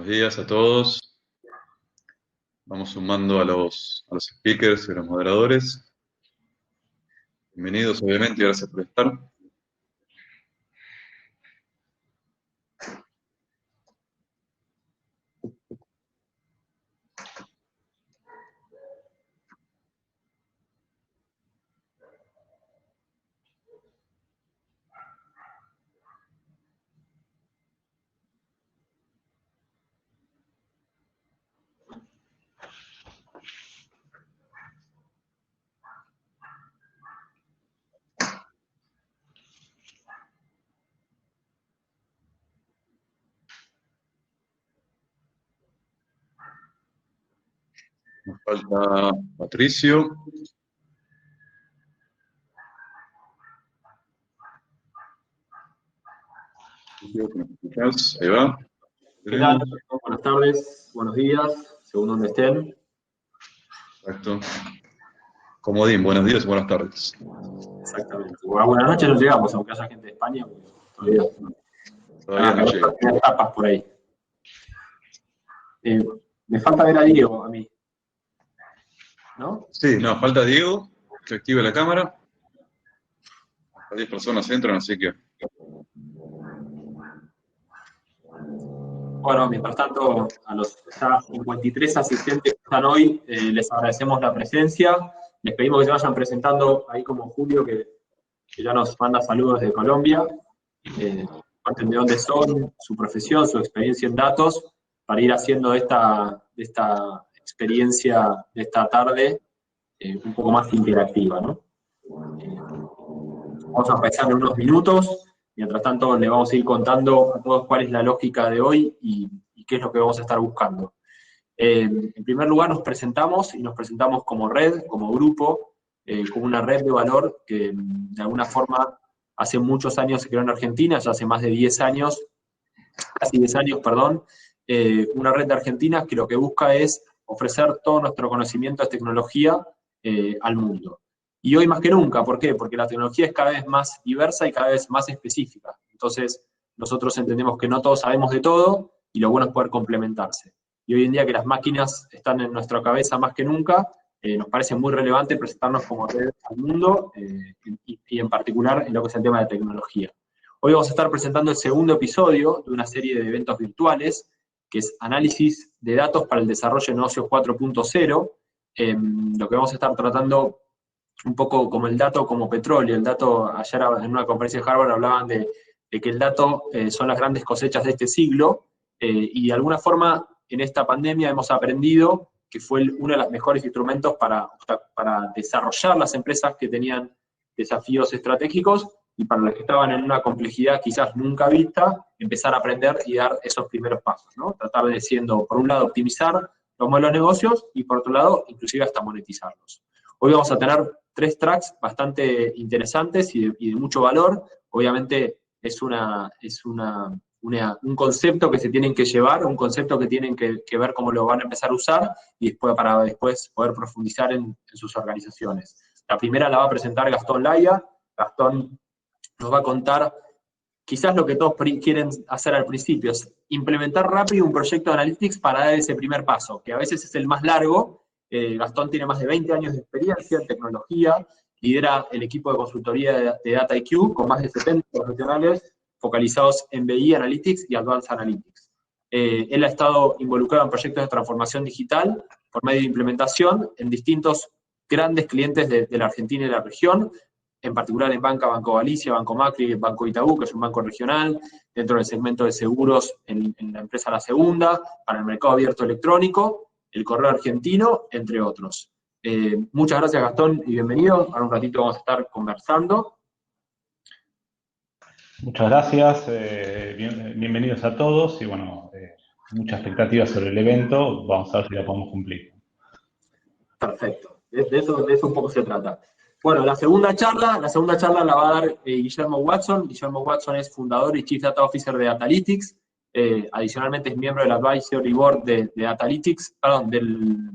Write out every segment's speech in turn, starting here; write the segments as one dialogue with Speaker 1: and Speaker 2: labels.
Speaker 1: Buenos días a todos. Vamos sumando a los speakers y a los moderadores. Bienvenidos, obviamente, y gracias por estar. Nos falta Patricio. ¿Me escuchás? Ahí va.
Speaker 2: ¿Qué tal? Buenas tardes, buenos días, según donde estén.
Speaker 1: Exacto. Comodín, buenos días y buenas tardes.
Speaker 2: Exactamente. Buenas noches no llegamos, aunque haya gente de España, porque
Speaker 1: Todavía no llega.
Speaker 2: Hay tapas por ahí. Me falta ver a Diego, a mí. ¿No?
Speaker 1: Sí, no, falta Diego, que active la cámara. Las 10 personas entran, así que...
Speaker 2: Bueno, mientras tanto, a los ya 53 asistentes que están hoy, les agradecemos la presencia. Les pedimos que se vayan presentando ahí como Julio, que ya nos manda saludos de Colombia. Cuenten de dónde son, su profesión, su experiencia en datos, para ir haciendo de esta experiencia de esta tarde un poco más interactiva, ¿no? Vamos a empezar en unos minutos. Mientras tanto, le vamos a ir contando a todos cuál es la lógica de hoy y qué es lo que vamos a estar buscando. En primer lugar, nos presentamos como red, como grupo, como una red de valor que de alguna forma hace muchos años se creó en Argentina, ya hace más de 10 años, casi 10 años, perdón, una red de Argentina que lo que busca es ofrecer todo nuestro conocimiento de tecnología al mundo. Y hoy más que nunca, ¿por qué? Porque la tecnología es cada vez más diversa y cada vez más específica. Entonces, nosotros entendemos que no todos sabemos de todo y lo bueno es poder complementarse. Y hoy en día que las máquinas están en nuestra cabeza más que nunca, nos parece muy relevante presentarnos como red al mundo y en particular en lo que es el tema de tecnología. Hoy vamos a estar presentando el segundo episodio de una serie de eventos virtuales, que es Análisis de Datos para el Desarrollo de Negocios 4.0. Lo que vamos a estar tratando un poco como el dato como petróleo. El dato, ayer en una conferencia de Harvard hablaban de que el dato son las grandes cosechas de este siglo, y de alguna forma en esta pandemia hemos aprendido que fue uno de los mejores instrumentos para desarrollar las empresas que tenían desafíos estratégicos y para las que estaban en una complejidad quizás nunca vista, empezar a aprender y dar esos primeros pasos, ¿no? Tratar de siendo, por un lado, optimizar los modelos de negocios y por otro lado, inclusive hasta monetizarlos. Hoy vamos a tener 3 tracks bastante interesantes y de mucho valor. Obviamente es un concepto que se tienen que llevar, un concepto que tienen que ver cómo lo van a empezar a usar y después para después poder profundizar en sus organizaciones. La primera la va a presentar Gastón Laya. Gastón nos va a contar quizás lo que todos quieren hacer al principio, es implementar rápido un proyecto de Analytics para dar ese primer paso, que a veces es el más largo. Gastón tiene más de 20 años de experiencia en tecnología, lidera el equipo de consultoría de DataIQ con más de 70 profesionales focalizados en BI Analytics y Advanced Analytics. Él ha estado involucrado en proyectos de transformación digital por medio de implementación en distintos grandes clientes de la Argentina y la región, en particular en Banca, Banco Galicia, Banco Macri, Banco Itaú, que es un banco regional, dentro del segmento de seguros en la empresa La Segunda, para el mercado abierto electrónico, el correo argentino, entre otros. Muchas gracias, Gastón, y bienvenido. Ahora un ratito vamos a estar conversando.
Speaker 3: Muchas gracias, bienvenidos a todos y bueno, muchas expectativas sobre el evento, vamos a ver si la podemos cumplir.
Speaker 2: Perfecto, de eso un poco se trata. Bueno, la segunda charla la va a dar Guillermo Watson. Guillermo Watson es fundador y Chief Data Officer de Datalytics. Adicionalmente es miembro del Advisory Board de Datalytics, perdón, del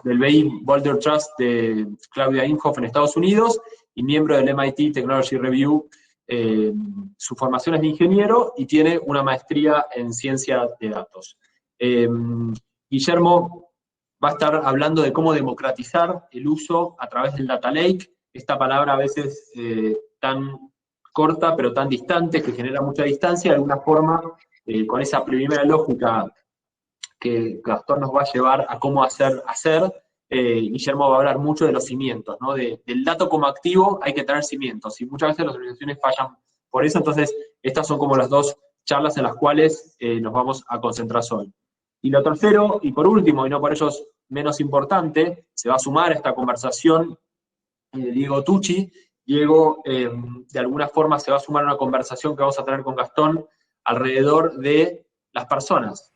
Speaker 2: BI Boulder Trust de Claudia Imhoff en Estados Unidos y miembro del MIT Technology Review. Su formación es de ingeniero y tiene una maestría en ciencia de datos. Guillermo va a estar hablando de cómo democratizar el uso a través del Data Lake, esta palabra a veces tan corta pero tan distante, que genera mucha distancia, de alguna forma, con esa primera lógica que Gastón nos va a llevar a cómo hacer, Guillermo va a hablar mucho de los cimientos, ¿no? Del dato como activo hay que tener cimientos, y muchas veces las organizaciones fallan por eso. Entonces estas son como las dos charlas en las cuales nos vamos a concentrar hoy. Y lo tercero, y por último, y no por ello menos importante, se va a sumar a esta conversación Diego Tucci. Diego, de alguna forma, se va a sumar a una conversación que vamos a tener con Gastón alrededor de las personas,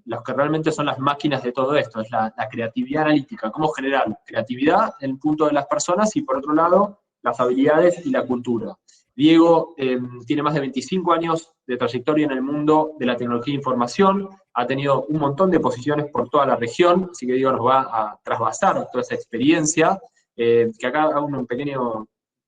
Speaker 2: los que realmente son las máquinas de todo esto, es la creatividad analítica, cómo generar creatividad en el punto de las personas y, por otro lado, las habilidades y la cultura. Diego tiene más de 25 años de trayectoria en el mundo de la tecnología de información, ha tenido un montón de posiciones por toda la región, así que Diego nos va a trasvasar toda esa experiencia, que acá hago un pequeño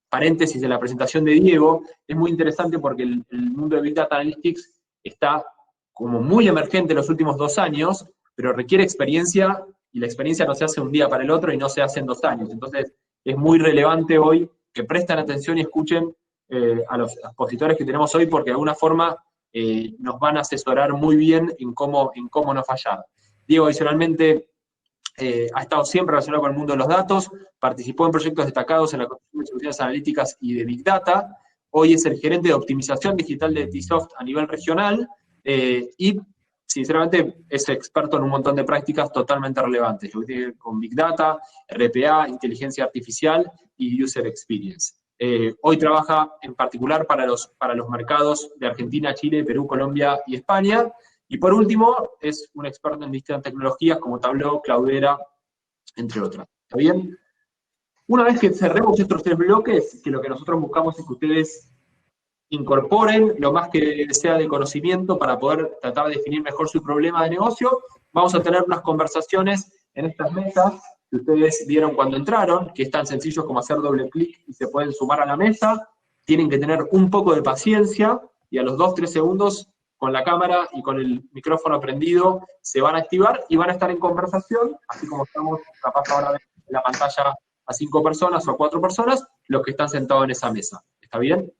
Speaker 2: paréntesis de la presentación de Diego. Es muy interesante porque el mundo de Big Data Analytics está como muy emergente en los últimos 2 años, pero requiere experiencia, y la experiencia no se hace un día para el otro y no se hace en 2 años. Entonces es muy relevante hoy que presten atención y escuchen a los expositores que tenemos hoy, porque de alguna forma nos van a asesorar muy bien en cómo no fallar. Diego adicionalmente ha estado siempre relacionado con el mundo de los datos, participó en proyectos destacados en la construcción de soluciones analíticas y de Big Data. Hoy es el gerente de optimización digital de Tsoft a nivel regional y, sinceramente, es experto en un montón de prácticas totalmente relevantes, lo que tiene que ver con Big Data, RPA, inteligencia artificial y User Experience. Hoy trabaja en particular para los mercados de Argentina, Chile, Perú, Colombia y España. Y por último, es un experto en distintas tecnologías como Tableau, Cloudera, entre otras. ¿Está bien? Una vez que cerremos estos 3 bloques, que lo que nosotros buscamos es que ustedes incorporen lo más que sea de conocimiento para poder tratar de definir mejor su problema de negocio, vamos a tener unas conversaciones en estas mesas que ustedes vieron cuando entraron, que es tan sencillo como hacer doble clic y se pueden sumar a la mesa. Tienen que tener un poco de paciencia y a los 2-3 segundos con la cámara y con el micrófono prendido se van a activar y van a estar en conversación, así como estamos capaz ahora de la pantalla a 5 personas o a 4 personas, los que están sentados en esa mesa. ¿Está bien?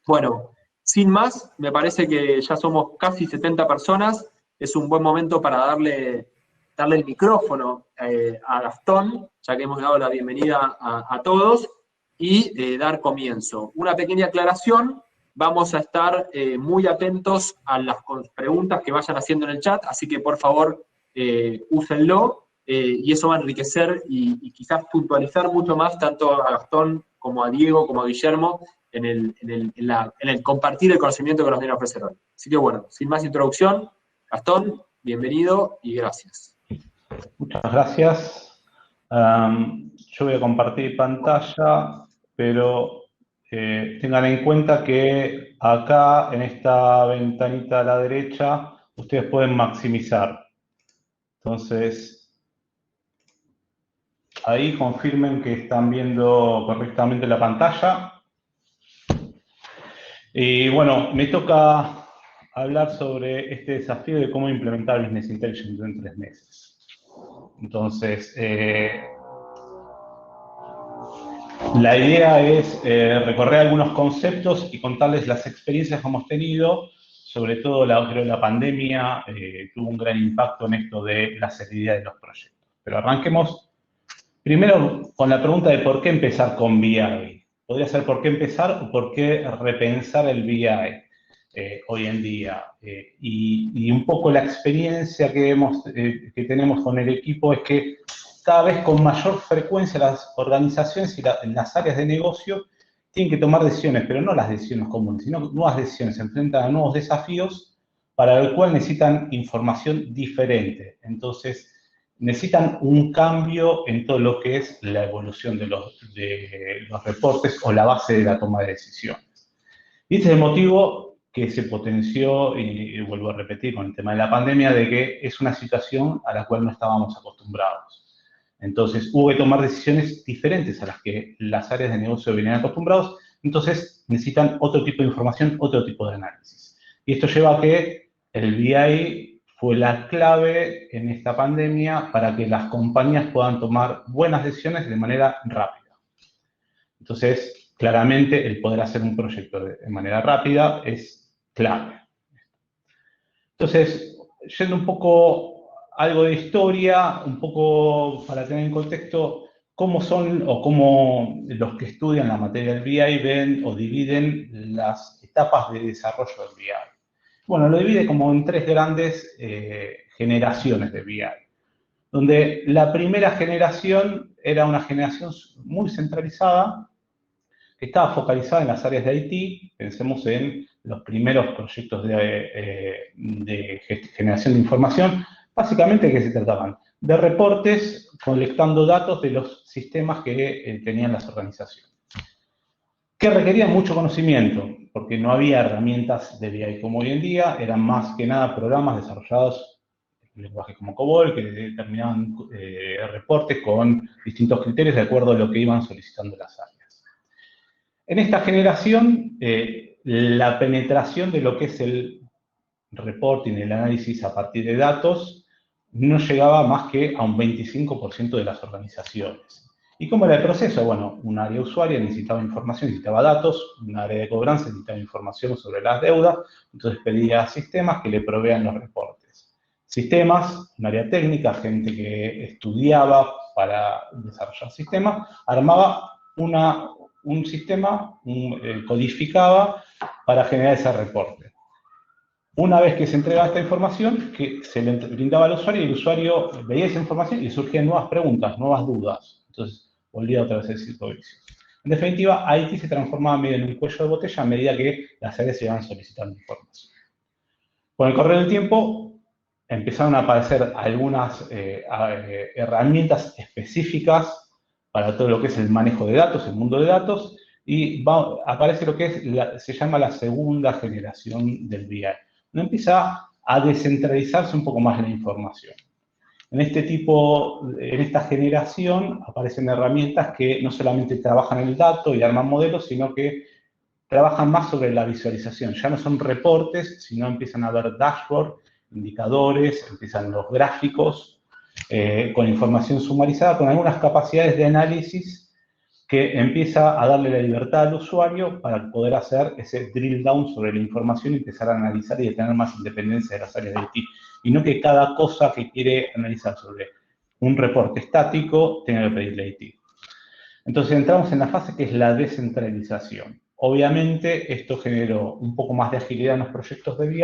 Speaker 2: Bueno, sin más, me parece que ya somos casi 70 personas, es un buen momento para darle el micrófono a Gastón, ya que hemos dado la bienvenida a todos, y dar comienzo. Una pequeña aclaración: vamos a estar muy atentos a las preguntas que vayan haciendo en el chat, así que por favor úsenlo, y eso va a enriquecer y quizás puntualizar mucho más tanto a Gastón como a Diego, como a Guillermo, en el compartir el conocimiento que nos viene a ofrecer hoy. Así que bueno, sin más introducción, Gastón, bienvenido y gracias.
Speaker 3: Muchas gracias. Yo voy a compartir pantalla, pero tengan en cuenta que acá, en esta ventanita a la derecha, ustedes pueden maximizar. Entonces, ahí confirmen que están viendo correctamente la pantalla. Y bueno, me toca hablar sobre este desafío de cómo implementar Business Intelligence en 3 meses. Entonces, la idea es recorrer algunos conceptos y contarles las experiencias que hemos tenido. Sobre todo, creo que la pandemia tuvo un gran impacto en esto de la seriedad de los proyectos. Pero arranquemos primero con la pregunta de por qué empezar con BI. Podría ser por qué empezar o por qué repensar el BI hoy en día. Y un poco la experiencia que tenemos con el equipo es que cada vez con mayor frecuencia las organizaciones y las áreas de negocio tienen que tomar decisiones, pero no las decisiones comunes, sino nuevas decisiones, se enfrentan a nuevos desafíos para el cual necesitan información diferente. Entonces, necesitan un cambio en todo lo que es la evolución de los reportes o la base de la toma de decisiones. Y este es el motivo que se potenció, y vuelvo a repetir con el tema de la pandemia, de que es una situación a la cual no estábamos acostumbrados. Entonces, hubo que tomar decisiones diferentes a las que las áreas de negocio venían acostumbrados, entonces necesitan otro tipo de información, otro tipo de análisis. Y esto lleva a que el BI fue la clave en esta pandemia para que las compañías puedan tomar buenas decisiones de manera rápida. Entonces, claramente, el poder hacer un proyecto de manera rápida es clave. Entonces, yendo un poco algo de historia, un poco para tener en contexto cómo son o cómo los que estudian la materia del BI ven o dividen las etapas de desarrollo del BI. Bueno, lo divide como en tres grandes generaciones de BI, donde la primera generación era una generación muy centralizada, que estaba focalizada en las áreas de IT. Pensemos en los primeros proyectos de generación de información, básicamente que se trataban de reportes colectando datos de los sistemas que tenían las organizaciones, que requerían mucho conocimiento, porque no había herramientas de BI como hoy en día, eran más que nada programas desarrollados en lenguajes como COBOL, que determinaban reportes con distintos criterios de acuerdo a lo que iban solicitando las áreas. En esta generación, la penetración de lo que es el reporting, el análisis a partir de datos, no llegaba más que a un 25% de las organizaciones. ¿Y cómo era el proceso? Bueno, un área usuaria necesitaba información, necesitaba datos, un área de cobranza necesitaba información sobre las deudas, entonces pedía a sistemas que le provean los reportes. Sistemas, un área técnica, gente que estudiaba para desarrollar sistemas, armaba un sistema, codificaba para generar ese reporte. Una vez que se entregaba esta información, que se le brindaba al usuario, y el usuario veía esa información y surgían nuevas preguntas, nuevas dudas. Entonces, volvía otra vez el ciclo vicioso. En definitiva, IT se transformaba medio en un cuello de botella a medida que las áreas se iban solicitando información. Con el correr del tiempo, empezaron a aparecer algunas herramientas específicas para todo lo que es el manejo de datos, el mundo de datos, y aparece lo que se llama la segunda generación del BI, donde empieza a descentralizarse un poco más la información. En esta generación aparecen herramientas que no solamente trabajan el dato y arman modelos, sino que trabajan más sobre la visualización. Ya no son reportes, sino empiezan a haber dashboards, indicadores, empiezan los gráficos, con información sumarizada, con algunas capacidades de análisis que empieza a darle la libertad al usuario para poder hacer ese drill down sobre la información y empezar a analizar y tener más independencia de las áreas de IT. Y no que cada cosa que quiere analizar sobre un reporte estático tenga que pedirle a IT. Entonces entramos en la fase que es la descentralización. Obviamente esto generó un poco más de agilidad en los proyectos de BI,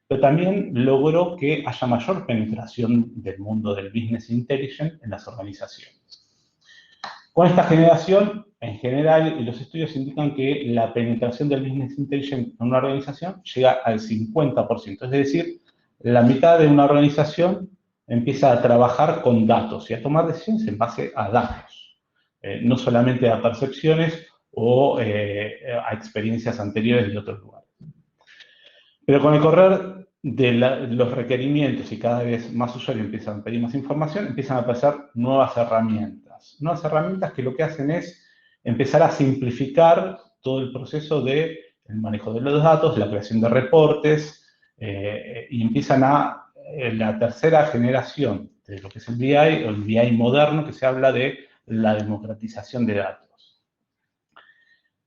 Speaker 3: pero también logró que haya mayor penetración del mundo del business intelligence en las organizaciones. Con esta generación, en general, los estudios indican que la penetración del business intelligence en una organización llega al 50%, es decir, la mitad de una organización empieza a trabajar con datos y a tomar decisiones en base a datos, no solamente a percepciones o a experiencias anteriores de otros lugares. Pero con el correr de los requerimientos y cada vez más usuarios empiezan a pedir más información, empiezan a aparecer nuevas herramientas. Nuevas herramientas que lo que hacen es empezar a simplificar todo el proceso del manejo de los datos, la creación de reportes, y empiezan la tercera generación de lo que es el BI, o el BI moderno, que se habla de la democratización de datos.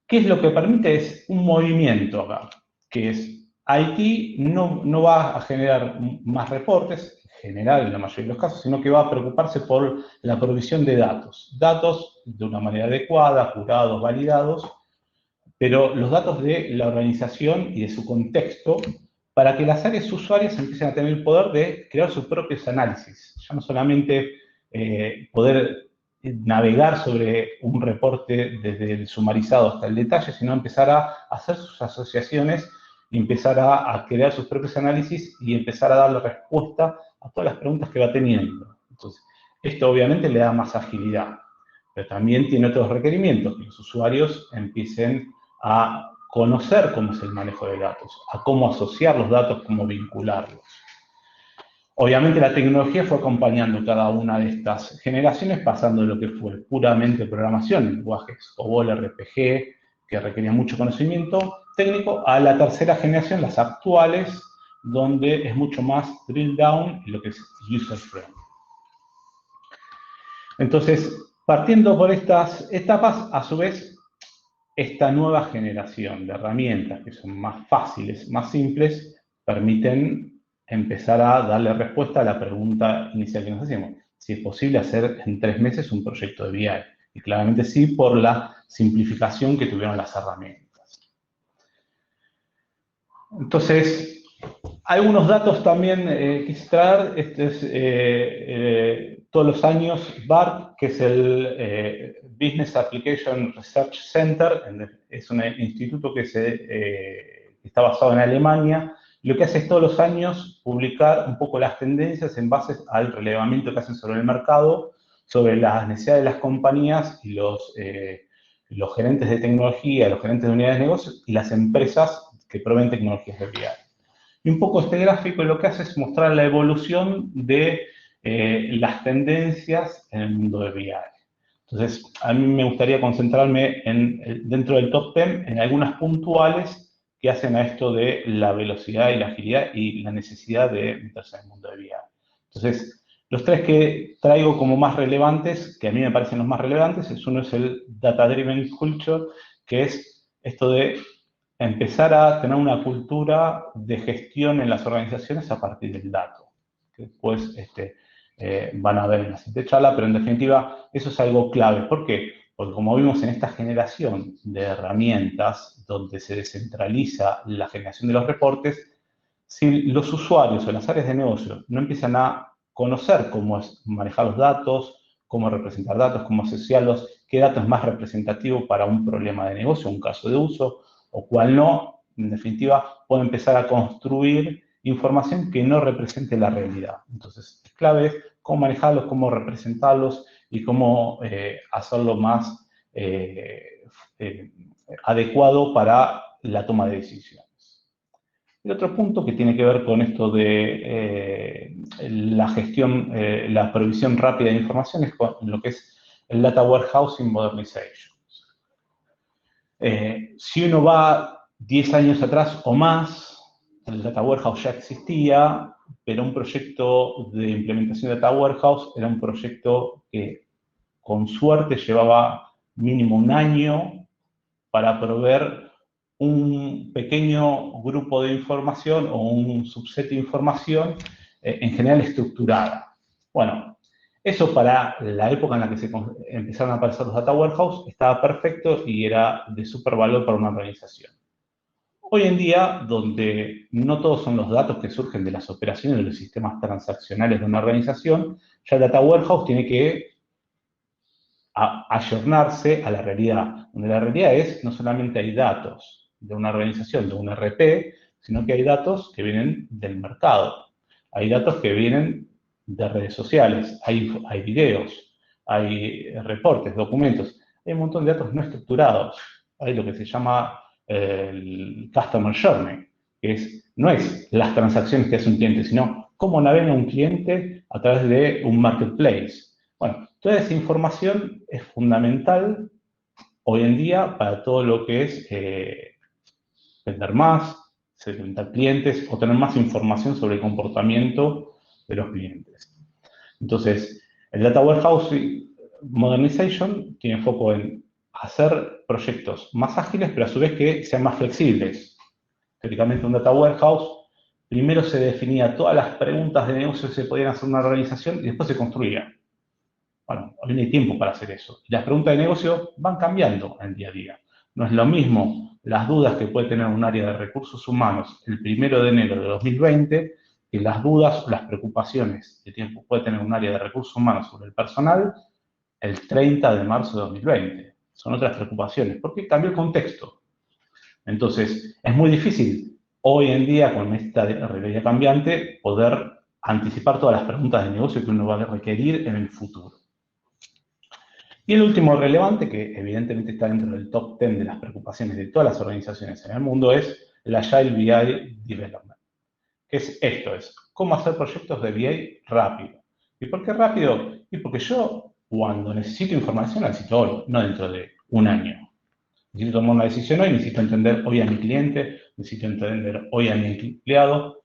Speaker 3: ¿Qué es lo que permite? Es un movimiento acá, que es IT no va a generar más reportes, en general en la mayoría de los casos, sino que va a preocuparse por la provisión de datos. Datos de una manera adecuada, curados, validados, pero los datos de la organización y de su contexto, para que las áreas usuarias empiecen a tener el poder de crear sus propios análisis. Ya no solamente poder navegar sobre un reporte desde el sumarizado hasta el detalle, sino empezar a hacer sus asociaciones y empezar a crear sus propios análisis y empezar a darle respuesta a todas las preguntas que va teniendo. Entonces, esto obviamente le da más agilidad, pero también tiene otros requerimientos, que los usuarios empiecen a conocer cómo es el manejo de datos, a cómo asociar los datos, cómo vincularlos. Obviamente la tecnología fue acompañando cada una de estas generaciones, pasando de lo que fue puramente programación, lenguajes COBOL, RPG, que requerían mucho conocimiento técnico, a la tercera generación, las actuales, donde es mucho más drill down en lo que es user friendly. Entonces, partiendo por estas etapas, a su vez, esta nueva generación de herramientas que son más fáciles, más simples, permiten empezar a darle respuesta a la pregunta inicial que nos hacemos. Si es posible hacer en 3 meses un proyecto de BI. Y claramente sí, por la simplificación que tuvieron las herramientas. Entonces, algunos datos también quise traer. Este es todos los años BARC, que es el Business Application Research Center, es un instituto que está basado en Alemania. Lo que hace es todos los años publicar un poco las tendencias en base al relevamiento que hacen sobre el mercado, sobre las necesidades de las compañías y los gerentes de tecnología, los gerentes de unidades de negocios y las empresas que proveen tecnologías de BI. Y un poco este gráfico lo que hace es mostrar la evolución de las tendencias en el mundo de BI. Entonces, a mí me gustaría concentrarme dentro del top 10 en algunas puntuales que hacen a esto de la velocidad y la agilidad y la necesidad de meterse en el mundo de BI. Entonces, los 3 que traigo como más relevantes, que a mí me parecen los más relevantes, uno es el Data Driven Culture, que es esto de empezar a tener una cultura de gestión en las organizaciones a partir del dato. Que después van a ver en la siguiente charla, pero en definitiva eso es algo clave. ¿Por qué? Porque como vimos en esta generación de herramientas donde se descentraliza la generación de los reportes, si los usuarios o las áreas de negocio no empiezan a conocer cómo es manejar los datos, cómo representar datos, cómo asociarlos, qué dato es más representativo para un problema de negocio, un caso de uso, o cuál no, en definitiva, puede empezar a construir información que no represente la realidad. Entonces, es clave cómo manejarlos, cómo representarlos y cómo hacerlo más adecuado para la toma de decisiones. El otro punto que tiene que ver con esto de la gestión, la provisión rápida de información es con lo que es el Data Warehousing Modernization. Si uno va 10 años atrás o más, el Data Warehouse ya existía, pero un proyecto de implementación de Data Warehouse era un proyecto que con suerte llevaba mínimo un año para proveer un pequeño grupo de información o un subset de información en general estructurada. Bueno, eso para la época en la que se empezaron a aparecer los Data Warehouse estaba perfecto y era de súper valor para una organización. Hoy en día, donde no todos son los datos que surgen de las operaciones de los sistemas transaccionales de una organización, ya el Data Warehouse tiene que ayornarse a la realidad, donde la realidad es no solamente hay datos de una organización, de un ERP, sino que hay datos que vienen del mercado, hay datos que vienen de redes sociales, hay videos, hay reportes, documentos, hay un montón de datos no estructurados, hay lo que se llama el Customer Journey, que no es las transacciones que hace un cliente, sino cómo navega un cliente a través de un marketplace. Bueno, toda esa información es fundamental hoy en día para todo lo que es vender más, segmentar clientes o tener más información sobre el comportamiento de los clientes. Entonces, el Data Warehouse Modernization tiene foco en hacer proyectos más ágiles, pero a su vez que sean más flexibles. Teóricamente, un Data Warehouse, primero se definía todas las preguntas de negocio que se podían hacer en una organización y después se construía. Bueno, hoy no hay tiempo para hacer eso. Y las preguntas de negocio van cambiando en el día a día. No es lo mismo las dudas que puede tener un área de recursos humanos el 1 de enero de 2020 que las dudas o las preocupaciones que puede tener un área de recursos humanos sobre el personal el 30 de marzo de 2020. Son otras preocupaciones, porque cambió el contexto. Entonces, es muy difícil hoy en día, con esta realidad cambiante, poder anticipar todas las preguntas de negocio que uno va a requerir en el futuro. Y el último relevante, que evidentemente está dentro del top 10 de las preocupaciones de todas las organizaciones en el mundo, es el Agile BI Development. ¿Qué es esto? Es cómo hacer proyectos de BI rápido. ¿Y por qué rápido? Y porque yo, cuando necesito información, la necesito hoy, no dentro de un año. Necesito tomar una decisión hoy, necesito entender hoy a mi cliente, necesito entender hoy a mi empleado.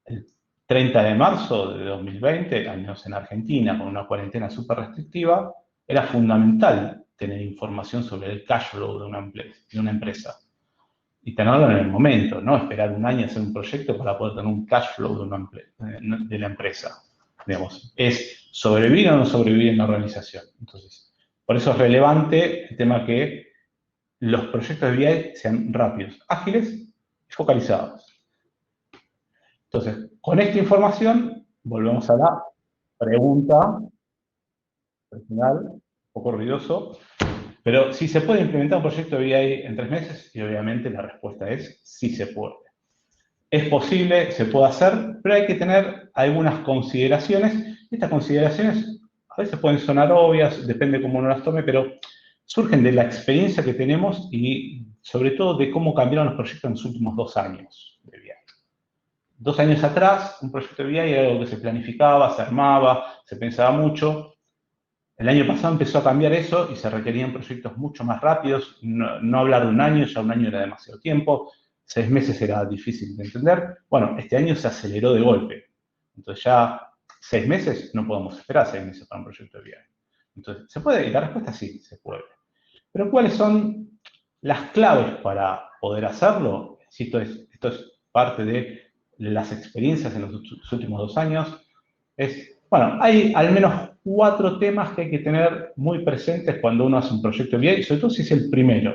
Speaker 3: el 30 de marzo de 2020, al menos en Argentina, con una cuarentena súper restrictiva, era fundamental tener información sobre el cash flow de una empresa. Y tenerlo en el momento, no esperar un año a hacer un proyecto para poder tener un cash flow de la empresa. Digamos, es sobrevivir o no sobrevivir en la organización. Entonces, por eso es relevante el tema que los proyectos de BI sean rápidos, ágiles y focalizados. Entonces, con esta información, volvemos a la pregunta personal, un poco ruidoso, pero si se puede implementar un proyecto de BI en 3 meses, y obviamente la respuesta es sí se puede. Es posible, se puede hacer, pero hay que tener algunas consideraciones. Estas consideraciones a veces pueden sonar obvias, depende cómo uno las tome, pero surgen de la experiencia que tenemos y sobre todo de cómo cambiaron los proyectos en los últimos 2 años de BI. 2 años atrás, un proyecto de BI era algo que se planificaba, se armaba, se pensaba mucho. El año pasado empezó a cambiar eso y se requerían proyectos mucho más rápidos. No hablar de un año, ya un año era demasiado tiempo. 6 meses era difícil de entender. Bueno, este año se aceleró de golpe. Entonces ya 6 meses, no podemos esperar 6 meses para un proyecto de BI. Entonces, ¿se puede? Y la respuesta es sí, se puede. Pero ¿cuáles son las claves para poder hacerlo? Si esto es parte de las experiencias en los últimos 2 años. Bueno, hay al menos 4 temas que hay que tener muy presentes cuando uno hace un proyecto de BI, sobre todo si es el primero.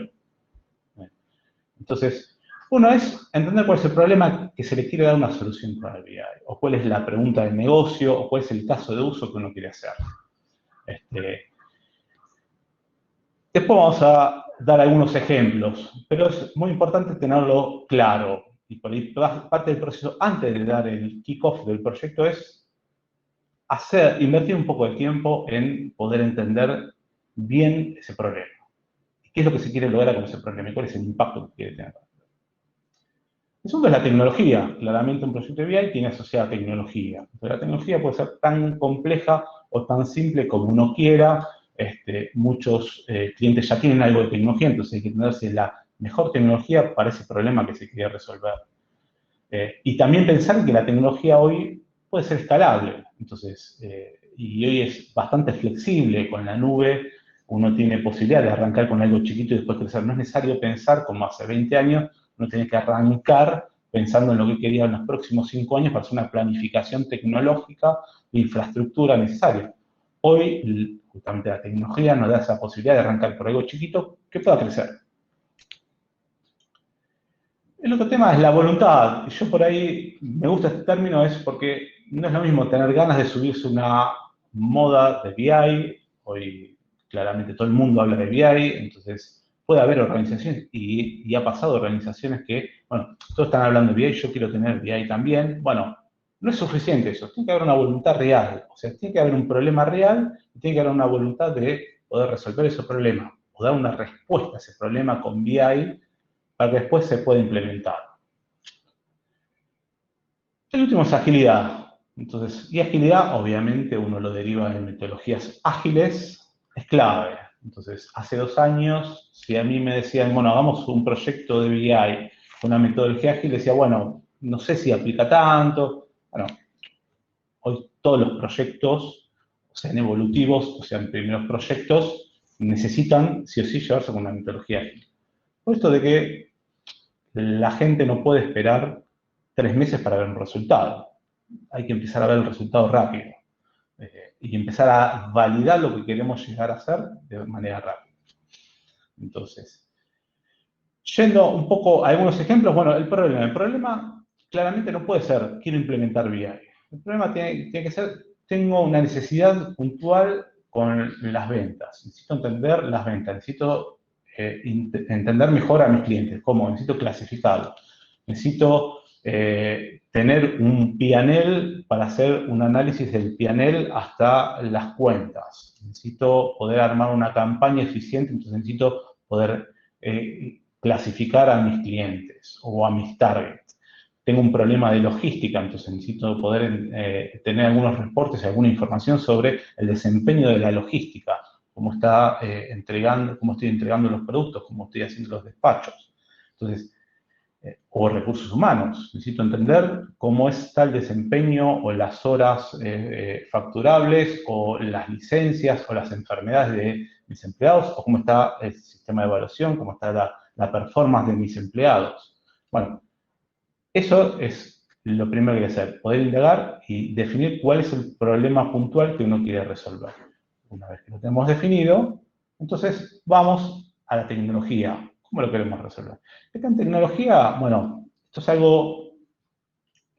Speaker 3: Entonces, uno es entender cuál es el problema que se le quiere dar una solución para el BI, o cuál es la pregunta del negocio, o cuál es el caso de uso que uno quiere hacer. Después vamos a dar algunos ejemplos, pero es muy importante tenerlo claro. Y por ahí parte del proceso, antes de dar el kick-off del proyecto, es invertir un poco de tiempo en poder entender bien ese problema. ¿Qué es lo que se quiere lograr con ese problema? ¿Cuál es el impacto que quiere tener? El segundo es la tecnología. Claramente un proyecto de BI tiene asociada tecnología. Pero la tecnología puede ser tan compleja o tan simple como uno quiera. Muchos clientes ya tienen algo de tecnología, entonces hay que entender si es la mejor tecnología para ese problema que se quiere resolver. Y también pensar que la tecnología hoy puede ser escalable. Entonces, y hoy es bastante flexible con la nube. Uno tiene posibilidad de arrancar con algo chiquito y después crecer. No es necesario pensar como hace 20 años. Uno tiene que arrancar pensando en lo que quería en los próximos 5 años para hacer una planificación tecnológica de infraestructura necesaria. Hoy, justamente la tecnología nos da esa posibilidad de arrancar por algo chiquito que pueda crecer. El otro tema es la voluntad. Yo por ahí me gusta este término, es porque no es lo mismo tener ganas de subirse una moda de BI. Hoy claramente todo el mundo habla de BI, entonces puede haber organizaciones, y ha pasado organizaciones que, bueno, todos están hablando de BI, yo quiero tener BI también. Bueno, no es suficiente eso, tiene que haber una voluntad real. O sea, tiene que haber un problema real y tiene que haber una voluntad de poder resolver ese problema o dar una respuesta a ese problema con BI para que después se pueda implementar. El último es agilidad. Entonces, y agilidad, obviamente, uno lo deriva de metodologías ágiles, es clave. Entonces, hace 2 años, si a mí me decían, bueno, hagamos un proyecto de BI con una metodología ágil, decía, bueno, no sé si aplica tanto. Bueno, hoy todos los proyectos, sean evolutivos, o sean primeros proyectos, necesitan, sí o sí, llevarse con una metodología ágil. Por esto de que la gente no puede esperar 3 meses para ver un resultado. Hay que empezar a ver el resultado rápido. Y empezar a validar lo que queremos llegar a hacer de manera rápida. Entonces, yendo un poco a algunos ejemplos, bueno, el problema claramente no puede ser, quiero implementar BI. El problema tiene que ser, tengo una necesidad puntual con las ventas. Necesito entender las ventas, necesito entender mejor a mis clientes. ¿Cómo? Necesito clasificarlos. Necesito tener un P&L para hacer un análisis del P&L hasta las cuentas. Necesito poder armar una campaña eficiente, entonces necesito poder clasificar a mis clientes o a mis targets. Tengo un problema de logística, entonces necesito poder tener algunos reportes y alguna información sobre el desempeño de la logística, cómo estoy entregando los productos, cómo estoy haciendo los despachos. Entonces, o recursos humanos. Necesito entender cómo está el desempeño o las horas facturables o las licencias o las enfermedades de mis empleados o cómo está el sistema de evaluación, cómo está la performance de mis empleados. Bueno, eso es lo primero que hay que hacer, poder indagar y definir cuál es el problema puntual que uno quiere resolver. Una vez que lo tenemos definido, entonces vamos a la tecnología. ¿Cómo lo queremos resolver? Esta en tecnología, bueno, esto es algo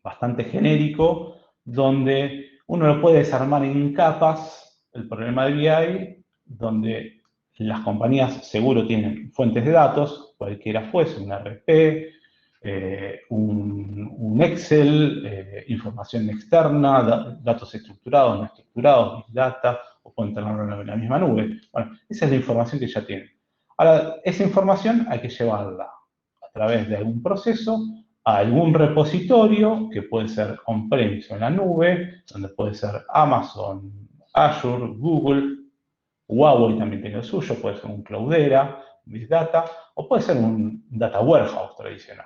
Speaker 3: bastante genérico, donde uno lo puede desarmar en capas, el problema de BI, donde las compañías seguro tienen fuentes de datos, cualquiera fuese, un RP, un Excel, información externa, datos estructurados, no estructurados, Big Data, o pueden tenerlo en la misma nube. Bueno, esa es la información que ya tienen. Ahora, esa información hay que llevarla a través de algún proceso a algún repositorio, que puede ser on-premise o en la nube, donde puede ser Amazon, Azure, Google, Huawei también tiene el suyo, puede ser un Cloudera, Big Data, o puede ser un Data Warehouse tradicional.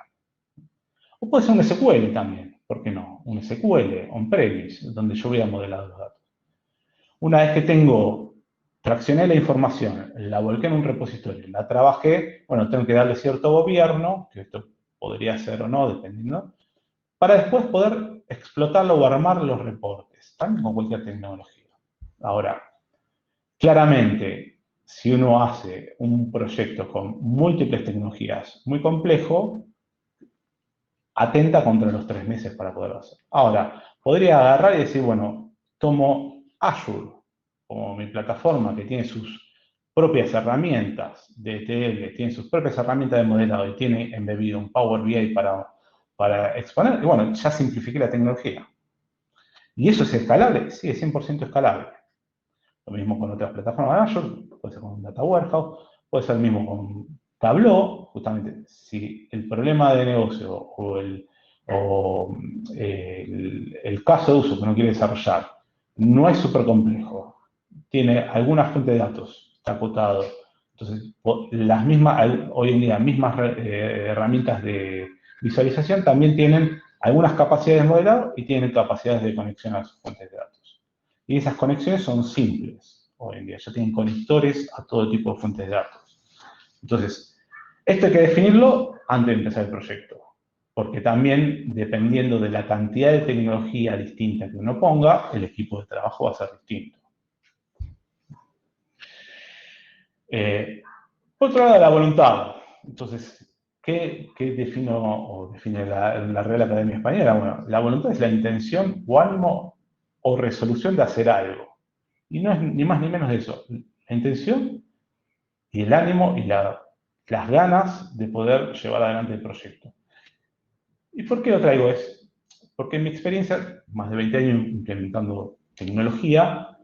Speaker 3: O puede ser un SQL también, ¿por qué no? Un SQL on-premise, donde yo voy a modelar los datos. Una vez que traccioné la información, la volqué en un repositorio, la trabajé, bueno, tengo que darle cierto gobierno, que esto podría ser o no, dependiendo, para después poder explotarlo o armar los reportes, también con cualquier tecnología. Ahora, claramente, si uno hace un proyecto con múltiples tecnologías muy complejo, atenta contra los 3 meses para poderlo hacer. Ahora, podría agarrar y decir, bueno, tomo Azure como mi plataforma que tiene sus propias herramientas de ETL, tiene sus propias herramientas de modelado y tiene embebido un Power BI para exponer, y bueno, ya simplifiqué la tecnología. ¿Y eso es escalable? Sí, es 100% escalable. Lo mismo con otras plataformas de Azure, puede ser con un Data Warehouse, puede ser lo mismo con Tableau, justamente, si el problema de negocio o el caso de uso que uno quiere desarrollar no es súper complejo, tiene alguna fuente de datos, está acotado, entonces las mismas, hoy en día, mismas herramientas de visualización también tienen algunas capacidades de modelado y tienen capacidades de conexión a sus fuentes de datos. Y esas conexiones son simples hoy en día, ya tienen conectores a todo tipo de fuentes de datos. Entonces, esto hay que definirlo antes de empezar el proyecto, porque también, dependiendo de la cantidad de tecnología distinta que uno ponga, el equipo de trabajo va a ser distinto. Por otro lado, la voluntad. Entonces, ¿qué define la Real Academia Española? Bueno, la voluntad es la intención o ánimo o resolución de hacer algo. Y no es ni más ni menos de eso. La intención y el ánimo y las ganas de poder llevar adelante el proyecto. ¿Y por qué lo traigo? Porque en mi experiencia, más de 20 años implementando tecnología,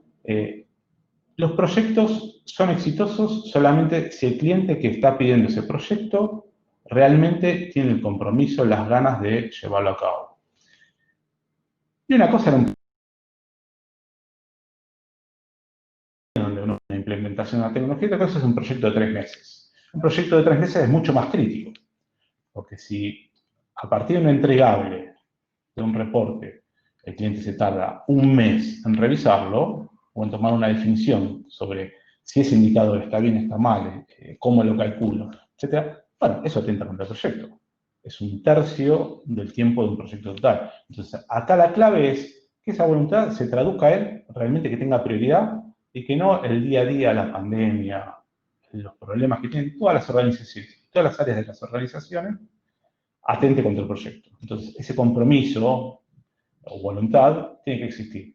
Speaker 3: los proyectos son exitosos solamente si el cliente que está pidiendo ese proyecto realmente tiene el compromiso, las ganas de llevarlo a cabo. Y una cosa era una implementación de una tecnología, otra cosa es un proyecto de 3 meses. Un proyecto de 3 meses es mucho más crítico, porque si a partir de un entregable, de un reporte, el cliente se tarda 1 mes en revisarlo, o en tomar una definición sobre si ese indicador está bien, está mal, cómo lo calculo, etc. Bueno, eso atenta contra el proyecto. Es 1/3 del tiempo de un proyecto total. Entonces, acá la clave es que esa voluntad se traduzca en realmente que tenga prioridad y que no el día a día, la pandemia, los problemas que tienen todas las organizaciones, todas las áreas de las organizaciones, atente contra el proyecto. Entonces, ese compromiso o voluntad tiene que existir.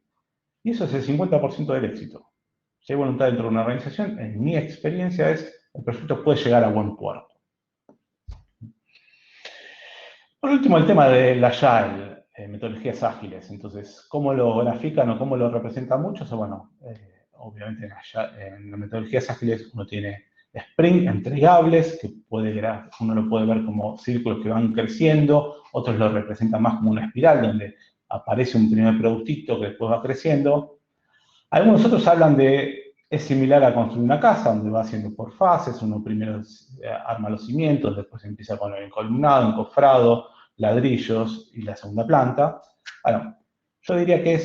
Speaker 3: Y eso es el 50% del éxito. Si hay voluntad dentro de una organización, en mi experiencia el proyecto puede llegar a buen puerto. Por último, el tema del Agile, metodologías ágiles. Entonces, ¿cómo lo grafican o cómo lo representan muchos? Bueno, obviamente en las metodologías ágiles uno tiene sprint entregables, que uno lo puede ver como círculos que van creciendo, otros lo representan más como una espiral, donde aparece un primer productito que después va creciendo. Algunos otros hablan de es similar a construir una casa, donde va haciendo por fases. Uno primero arma los cimientos, después empieza con el encolumnado, encofrado, ladrillos y la segunda planta. Bueno, yo diría que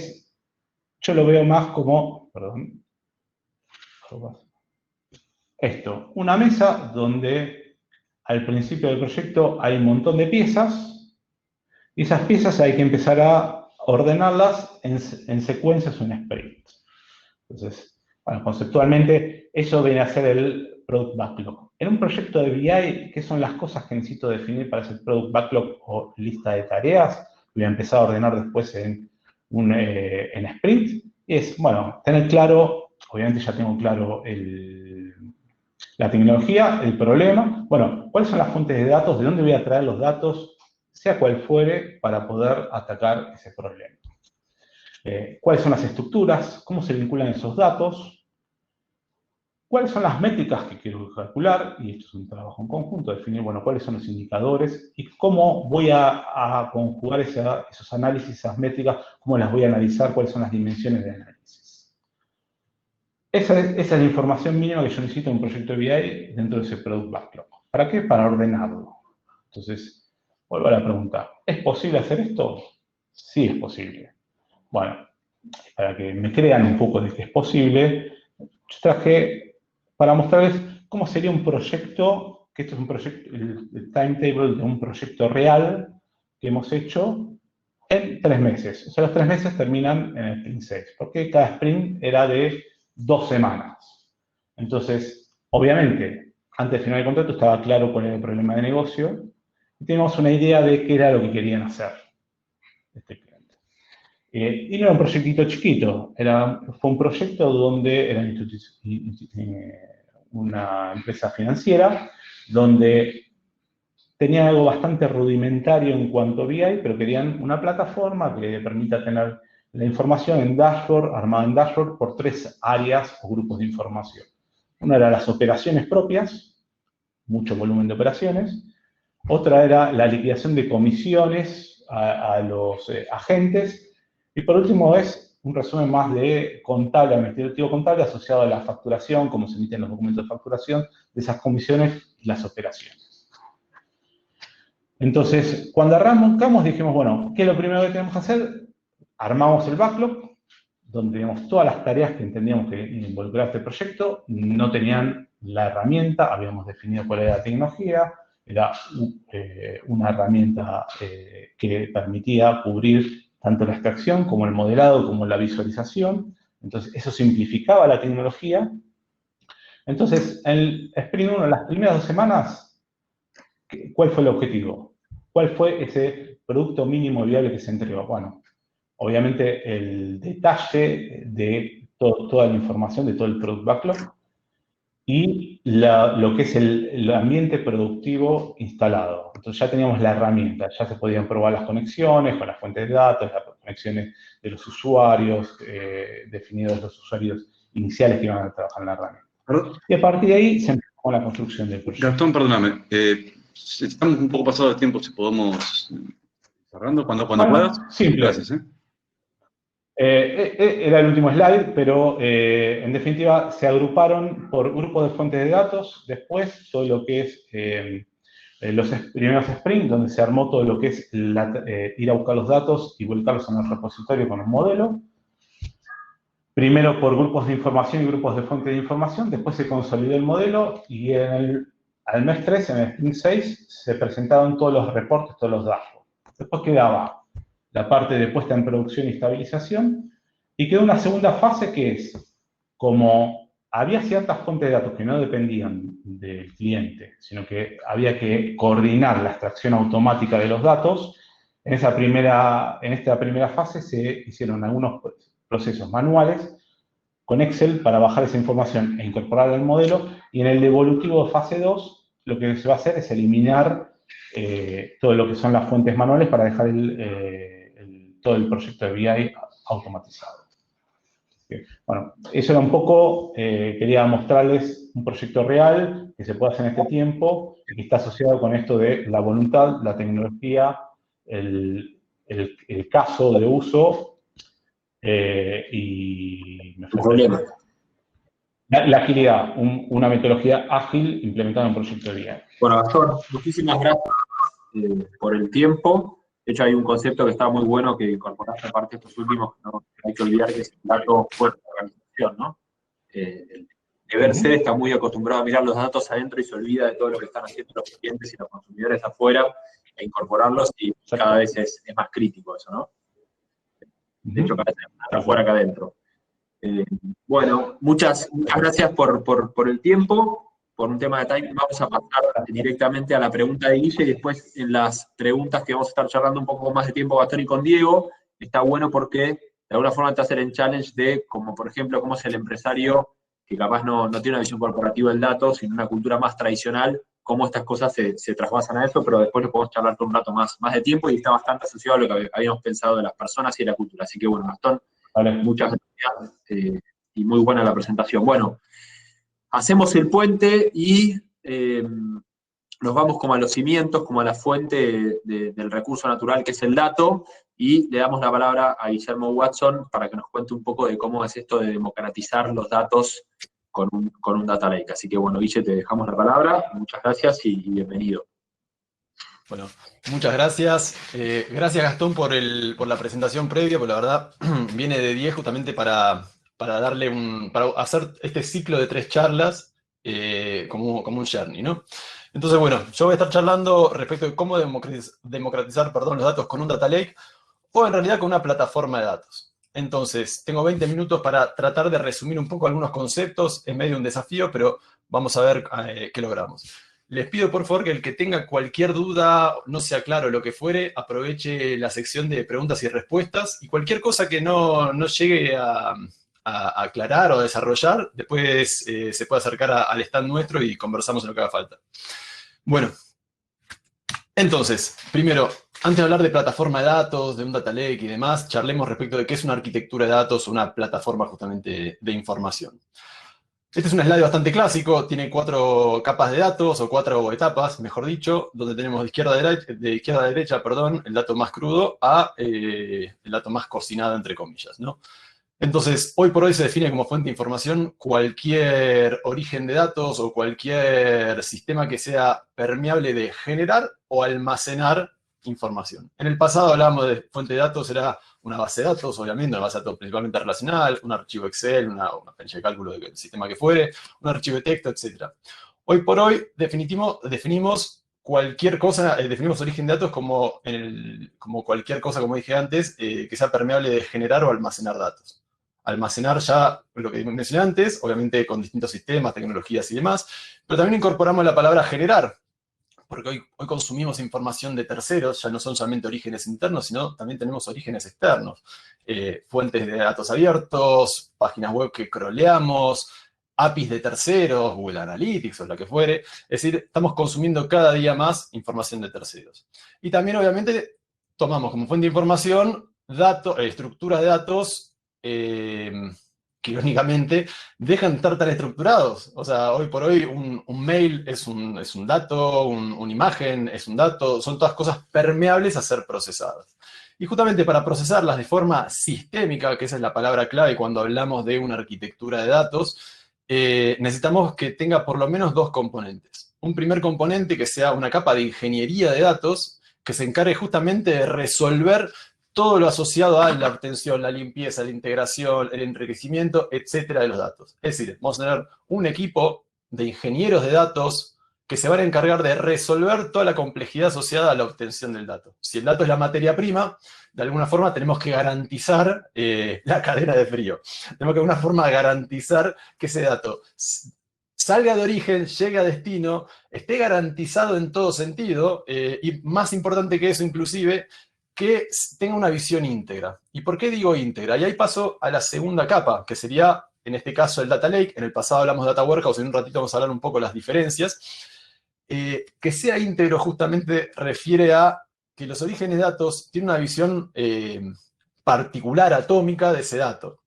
Speaker 3: yo lo veo más como, perdón, esto, una mesa donde al principio del proyecto hay un montón de piezas, y esas piezas hay que empezar a ordenarlas en secuencias o en sprints. Entonces, bueno, conceptualmente, eso viene a ser el Product Backlog. En un proyecto de BI, ¿qué son las cosas que necesito definir para hacer Product Backlog o lista de tareas? Voy a empezar a ordenar después en sprint. Y es, bueno, tener claro, obviamente ya tengo claro la tecnología, el problema. Bueno, ¿cuáles son las fuentes de datos? ¿De dónde voy a traer los datos? Sea cual fuere, para poder atacar ese problema. ¿Cuáles son las estructuras? ¿Cómo se vinculan esos datos? ¿Cuáles son las métricas que quiero calcular? Y esto es un trabajo en conjunto, definir, bueno, cuáles son los indicadores y cómo voy a conjugar esos análisis, esas métricas, cómo las voy a analizar, cuáles son las dimensiones de análisis. Esa es la información mínima que yo necesito en un proyecto de BI dentro de ese Product Backlog. ¿Para qué? Para ordenarlo. Entonces, vuelvo a la pregunta, ¿es posible hacer esto? Sí es posible. Bueno, para que me crean un poco de que es posible, yo traje para mostrarles cómo sería un proyecto, que esto es un proyecto, el timetable de un proyecto real que hemos hecho en 3 meses. O sea, los 3 meses terminan en el sprint 6, porque cada sprint era de 2 semanas. Entonces, obviamente, antes de firmar el contrato estaba claro cuál era el problema de negocio y teníamos una idea de qué era lo que querían hacer este cliente. Y no era un proyectito chiquito, fue un proyecto donde era una empresa financiera, donde tenía algo bastante rudimentario en cuanto a BI, pero querían una plataforma que permita tener la información en dashboard, armada en dashboard por 3 áreas o grupos de información. Una era las operaciones propias, mucho volumen de operaciones. Otra era la liquidación de comisiones a los agentes. Y por último es un resumen más de contable, administrativo contable, asociado a la facturación, cómo se emiten los documentos de facturación de esas comisiones y las operaciones. Entonces, cuando arrancamos dijimos, bueno, ¿qué es lo primero que tenemos que hacer? Armamos el backlog, donde teníamos todas las tareas que entendíamos que involucraba este proyecto, no tenían la herramienta, habíamos definido cuál era la tecnología, era una herramienta que permitía cubrir tanto la extracción como el modelado, como la visualización. Entonces, eso simplificaba la tecnología. Entonces, en el Sprint 1, las primeras 2 semanas, ¿cuál fue el objetivo? ¿Cuál fue ese producto mínimo viable que se entregó? Bueno, obviamente el detalle de toda la información, de todo el Product Backlog, y lo que es el ambiente productivo instalado. Entonces ya teníamos la herramienta, ya se podían probar las conexiones con las fuentes de datos, las conexiones de los usuarios, definidos los usuarios iniciales que iban a trabajar en la herramienta.
Speaker 1: ¿Perdón?
Speaker 3: Y a partir de ahí se empezó con la construcción del proyecto.
Speaker 1: Gastón, perdóname, estamos un poco pasados de tiempo, si podemos cerrando cuando puedas.
Speaker 3: Simple.
Speaker 1: Gracias.
Speaker 3: Era el último slide, pero en definitiva se agruparon por grupos de fuentes de datos. Después, todo lo que es los primeros sprints, donde se armó todo lo que es ir a buscar los datos y volcarlos en el repositorio con un modelo. Primero por grupos de información y grupos de fuentes de información. Después se consolidó el modelo y al mes 3, en el sprint 6, se presentaron todos los reportes, todos los dashboards. Después quedaba la parte de puesta en producción y estabilización, y quedó una segunda fase que es, como había ciertas fuentes de datos que no dependían del cliente, sino que había que coordinar la extracción automática de los datos, en esta primera fase se hicieron algunos procesos manuales con Excel para bajar esa información e incorporarla al modelo, y en el devolutivo de fase 2 lo que se va a hacer es eliminar todo lo que son las fuentes manuales para dejar todo el proyecto de BI automatizado. Bueno, eso era un poco, quería mostrarles un proyecto real que se puede hacer en este tiempo y que está asociado con esto de la voluntad, la tecnología, el caso de uso y...
Speaker 2: Tu problema.
Speaker 3: La agilidad, una metodología ágil implementada en un proyecto de BI.
Speaker 2: Bueno, Gastón, muchísimas gracias por el tiempo. De hecho, hay un concepto que está muy bueno que incorporaste aparte de estos últimos, que no hay que olvidar, que es el dato fuera de la organización, ¿no? El deber ser está muy acostumbrado a mirar los datos adentro y se olvida de todo lo que están haciendo los clientes y los consumidores afuera e incorporarlos, y cada vez es más crítico eso, ¿no? De hecho, cada vez es más afuera que adentro. Bueno, muchas gracias por el tiempo. Por un tema de timing vamos a pasar directamente a la pregunta de Guille, y después en las preguntas que vamos a estar charlando un poco más de tiempo, Gastón, y con Diego. Está bueno porque de alguna forma te hacen el challenge de, como por ejemplo, cómo es el empresario que capaz no tiene una visión corporativa del dato, sino una cultura más tradicional, cómo estas cosas se trasvasan a eso, pero después lo podemos charlar por un rato más de tiempo, y está bastante asociado a lo que habíamos pensado de las personas y de la cultura. Así que bueno, Gastón,
Speaker 3: Vale.
Speaker 2: muchas gracias y muy buena la presentación. Bueno, hacemos el puente y nos vamos como a los cimientos, como a la fuente del recurso natural que es el dato, y le damos la palabra a Guillermo Watson para que nos cuente un poco de cómo es esto de democratizar los datos con un data lake. Así que bueno, Guille, te dejamos la palabra. Muchas gracias y bienvenido.
Speaker 4: Bueno, muchas gracias. Gracias, Gastón, por la presentación previa, porque la verdad viene de 10 justamente para para hacer este ciclo de 3 charlas como un journey, ¿no? Entonces, bueno, yo voy a estar charlando respecto de cómo democratizar los datos con un data lake, o en realidad con una plataforma de datos. Entonces, tengo 20 minutos para tratar de resumir un poco algunos conceptos en medio de un desafío, pero vamos a ver qué logramos. Les pido por favor que el que tenga cualquier duda, no sea claro lo que fuere, aproveche la sección de preguntas y respuestas, y cualquier cosa que no llegue a aclarar o a desarrollar, después se puede acercar al stand nuestro y conversamos en lo que haga falta. Bueno, entonces, primero, antes de hablar de plataforma de datos, de un data lake y demás, charlemos respecto de qué es una arquitectura de datos o una plataforma justamente de información. Este es un slide bastante clásico, tiene 4 capas de datos, o 4 etapas, mejor dicho, donde tenemos de izquierda a derecha, el dato más crudo a el dato más cocinado, entre comillas, ¿no? Entonces, hoy por hoy se define como fuente de información cualquier origen de datos o cualquier sistema que sea permeable de generar o almacenar información. En el pasado hablábamos de fuente de datos, era una base de datos, obviamente, una base de datos principalmente relacional, un archivo Excel, una planilla de cálculo del sistema que fuere, un archivo de texto, etc. Hoy por hoy definimos cualquier cosa, definimos origen de datos como cualquier cosa, como dije antes, que sea permeable de generar o almacenar datos. Almacenar ya lo que mencioné antes, obviamente con distintos sistemas, tecnologías y demás, pero también incorporamos la palabra generar, porque hoy consumimos información de terceros, ya no son solamente orígenes internos, sino también tenemos orígenes externos. Fuentes de datos abiertos, páginas web que crawleamos, APIs de terceros, Google Analytics o la que fuere. Es decir, estamos consumiendo cada día más información de terceros. Y también, obviamente, tomamos como fuente de información estructuras de datos que irónicamente dejan de estar tan estructurados. O sea, hoy por hoy un mail es un dato, una imagen es un dato, son todas cosas permeables a ser procesadas. Y justamente para procesarlas de forma sistémica, que esa es la palabra clave cuando hablamos de una arquitectura de datos, necesitamos que tenga por lo menos 2 componentes. Un primer componente que sea una capa de ingeniería de datos, que se encargue justamente de resolver todo lo asociado a la obtención, la limpieza, la integración, el enriquecimiento, etcétera, de los datos. Es decir, vamos a tener un equipo de ingenieros de datos que se van a encargar de resolver toda la complejidad asociada a la obtención del dato. Si el dato es la materia prima, de alguna forma tenemos que garantizar la cadena de frío. Tenemos que de alguna forma garantizar que ese dato salga de origen, llegue a destino, esté garantizado en todo sentido, y más importante que eso inclusive, que tenga una visión íntegra. ¿Y por qué digo íntegra? Y ahí paso a la segunda capa, que sería, en este caso, el Data Lake. En el pasado hablamos de Data Warehouse, en un ratito vamos a hablar un poco de las diferencias. Que sea íntegro justamente refiere a que los orígenes de datos tienen una visión particular, atómica de ese dato.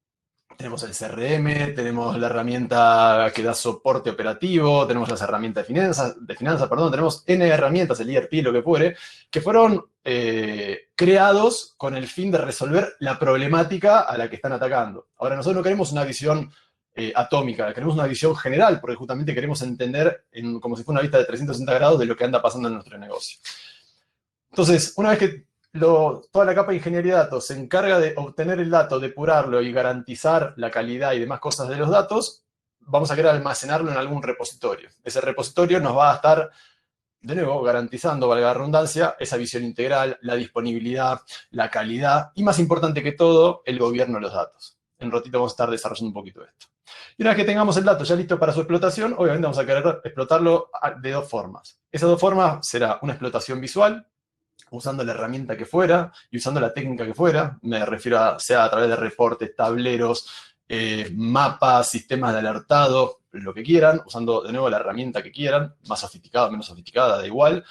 Speaker 4: Tenemos el CRM, tenemos la herramienta que da soporte operativo, tenemos las herramientas de finanzas, tenemos N herramientas, el ERP, lo que fuere, que fueron creados con el fin de resolver la problemática a la que están atacando. Ahora, nosotros no queremos una visión atómica, queremos una visión general, porque justamente queremos entender como si fuera una vista de 360 grados de lo que anda pasando en nuestro negocio. Entonces, una vez que toda la capa de ingeniería de datos se encarga de obtener el dato, depurarlo y garantizar la calidad y demás cosas de los datos, vamos a querer almacenarlo en algún repositorio. Ese repositorio nos va a estar, de nuevo, garantizando, valga la redundancia, esa visión integral, la disponibilidad, la calidad y, más importante que todo, el gobierno de los datos. En un ratito vamos a estar desarrollando un poquito esto. Y una vez que tengamos el dato ya listo para su explotación, obviamente vamos a querer explotarlo de dos formas. Esas dos formas será una explotación visual, usando la herramienta que fuera y usando la técnica que fuera. Me refiero a, sea a través de reportes, tableros, mapas, sistemas de alertado, lo que quieran, usando de nuevo la herramienta que quieran, más sofisticada, menos sofisticada, da igual.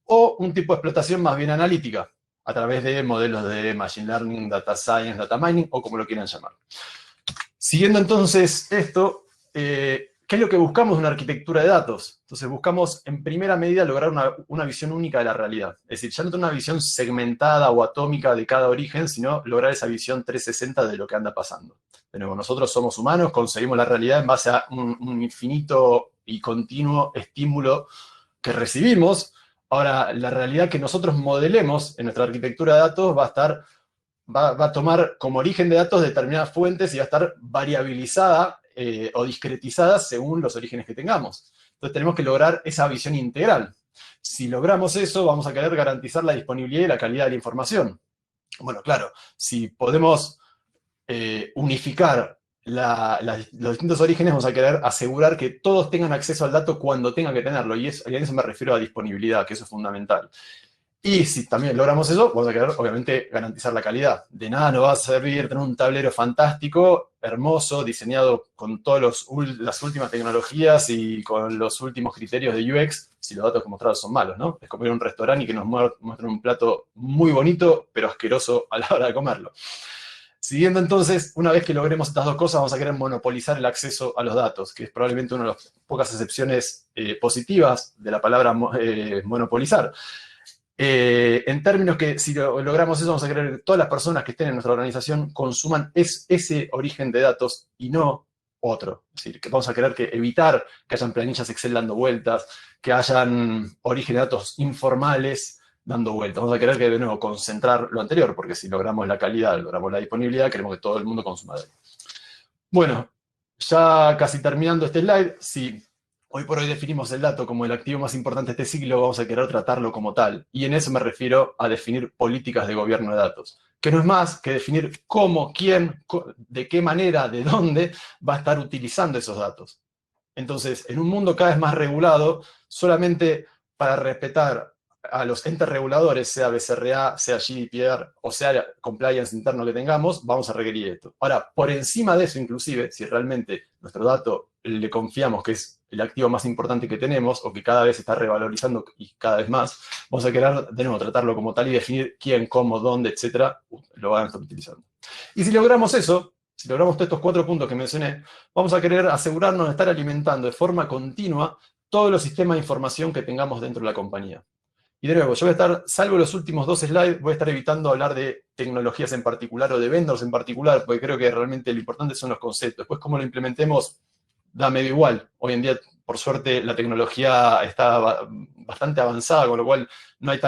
Speaker 4: O un tipo de explotación más bien analítica, a través de modelos de Machine Learning, Data Science, Data Mining, o como lo quieran llamar. Siguiendo entonces esto, ¿qué es lo que buscamos en una arquitectura de datos? Entonces buscamos en primera medida lograr una visión única de la realidad. Es decir, ya no tener una visión segmentada o atómica de cada origen, sino lograr esa visión 360 de lo que anda pasando. De nuevo, nosotros somos humanos, conseguimos la realidad en base a un infinito y continuo estímulo que recibimos. Ahora, la realidad que nosotros modelemos en nuestra arquitectura de datos va a tomar como origen de datos determinadas fuentes y va a estar variabilizada o discretizada según los orígenes que tengamos. Entonces tenemos que lograr esa visión integral. Si logramos eso, vamos a querer garantizar la disponibilidad y la calidad de la información. Bueno, claro, si podemos unificar los distintos orígenes, vamos a querer asegurar que todos tengan acceso al dato cuando tengan que tenerlo, y a eso me refiero a disponibilidad, que eso es fundamental. Y si también logramos eso, vamos a querer, obviamente, garantizar la calidad. De nada nos va a servir tener un tablero fantástico, hermoso, diseñado con todas las últimas tecnologías y con los últimos criterios de UX, si los datos que mostrados son malos, ¿no? Es como ir a un restaurante y que nos muestren un plato muy bonito, pero asqueroso a la hora de comerlo. Siguiendo entonces, una vez que logremos estas dos cosas, vamos a querer monopolizar el acceso a los datos, que es probablemente una de las pocas excepciones positivas de la palabra monopolizar. En términos que si logramos eso, vamos a querer que todas las personas que estén en nuestra organización consuman ese origen de datos y no otro. Es decir, que vamos a querer evitar que hayan planillas Excel dando vueltas, que hayan origen de datos informales dando vueltas. Vamos a querer que, de nuevo, concentrar lo anterior, porque si logramos la calidad, logramos la disponibilidad, queremos que todo el mundo consuma de él. Bueno, ya casi terminando este slide, si hoy por hoy definimos el dato como el activo más importante de este siglo, vamos a querer tratarlo como tal. Y en eso me refiero a definir políticas de gobierno de datos, que no es más que definir cómo, quién, de qué manera, de dónde va a estar utilizando esos datos. Entonces, en un mundo cada vez más regulado, solamente para respetar a los entes reguladores, sea BCRA, sea GDPR, o sea compliance interno que tengamos, vamos a requerir esto. Ahora, por encima de eso, inclusive, si realmente nuestro dato le confiamos que es el activo más importante que tenemos, o que cada vez se está revalorizando y cada vez más, vamos a querer, de nuevo, tratarlo como tal y definir quién, cómo, dónde, etcétera, lo van a estar utilizando. Y si logramos eso, si logramos todos estos 4 puntos que mencioné, vamos a querer asegurarnos de estar alimentando de forma continua todos los sistemas de información que tengamos dentro de la compañía. Y de nuevo, yo voy a estar, salvo los últimos 2 slides, voy a estar evitando hablar de tecnologías en particular o de vendors en particular, porque creo que realmente lo importante son los conceptos. Después, cómo lo implementemos, da medio igual. Hoy en día, por suerte, la tecnología está bastante avanzada, con lo cual no hay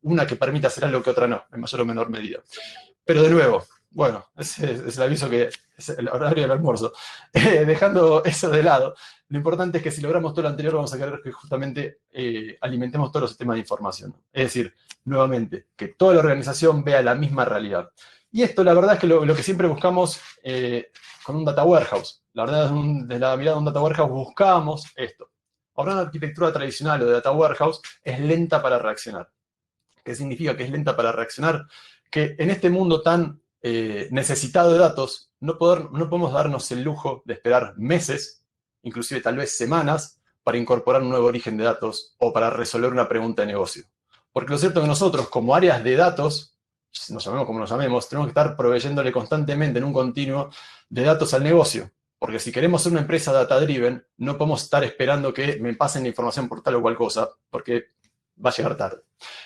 Speaker 4: una que permita hacer algo que otra no, en mayor o menor medida. Pero de nuevo, bueno, ese es el aviso que es el horario del almuerzo. Dejando eso de lado, lo importante es que si logramos todo lo anterior, vamos a querer que justamente alimentemos todos los sistemas de información. Es decir, nuevamente, que toda la organización vea la misma realidad. Y esto, la verdad, es que lo que siempre buscamos con un data warehouse. La verdad, desde la mirada de un data warehouse buscamos esto. Ahora, una arquitectura tradicional o de data warehouse es lenta para reaccionar. ¿Qué significa que es lenta para reaccionar? Que en este mundo tan necesitado de datos, no podemos darnos el lujo de esperar meses, inclusive tal vez semanas, para incorporar un nuevo origen de datos o para resolver una pregunta de negocio. Porque lo cierto es que nosotros, como áreas de datos, nos llamemos como nos llamemos, tenemos que estar proveyéndole constantemente en un continuo de datos al negocio. Porque si queremos ser una empresa data-driven, no podemos estar esperando que me pasen la información por tal o cual cosa, porque va a llegar tarde.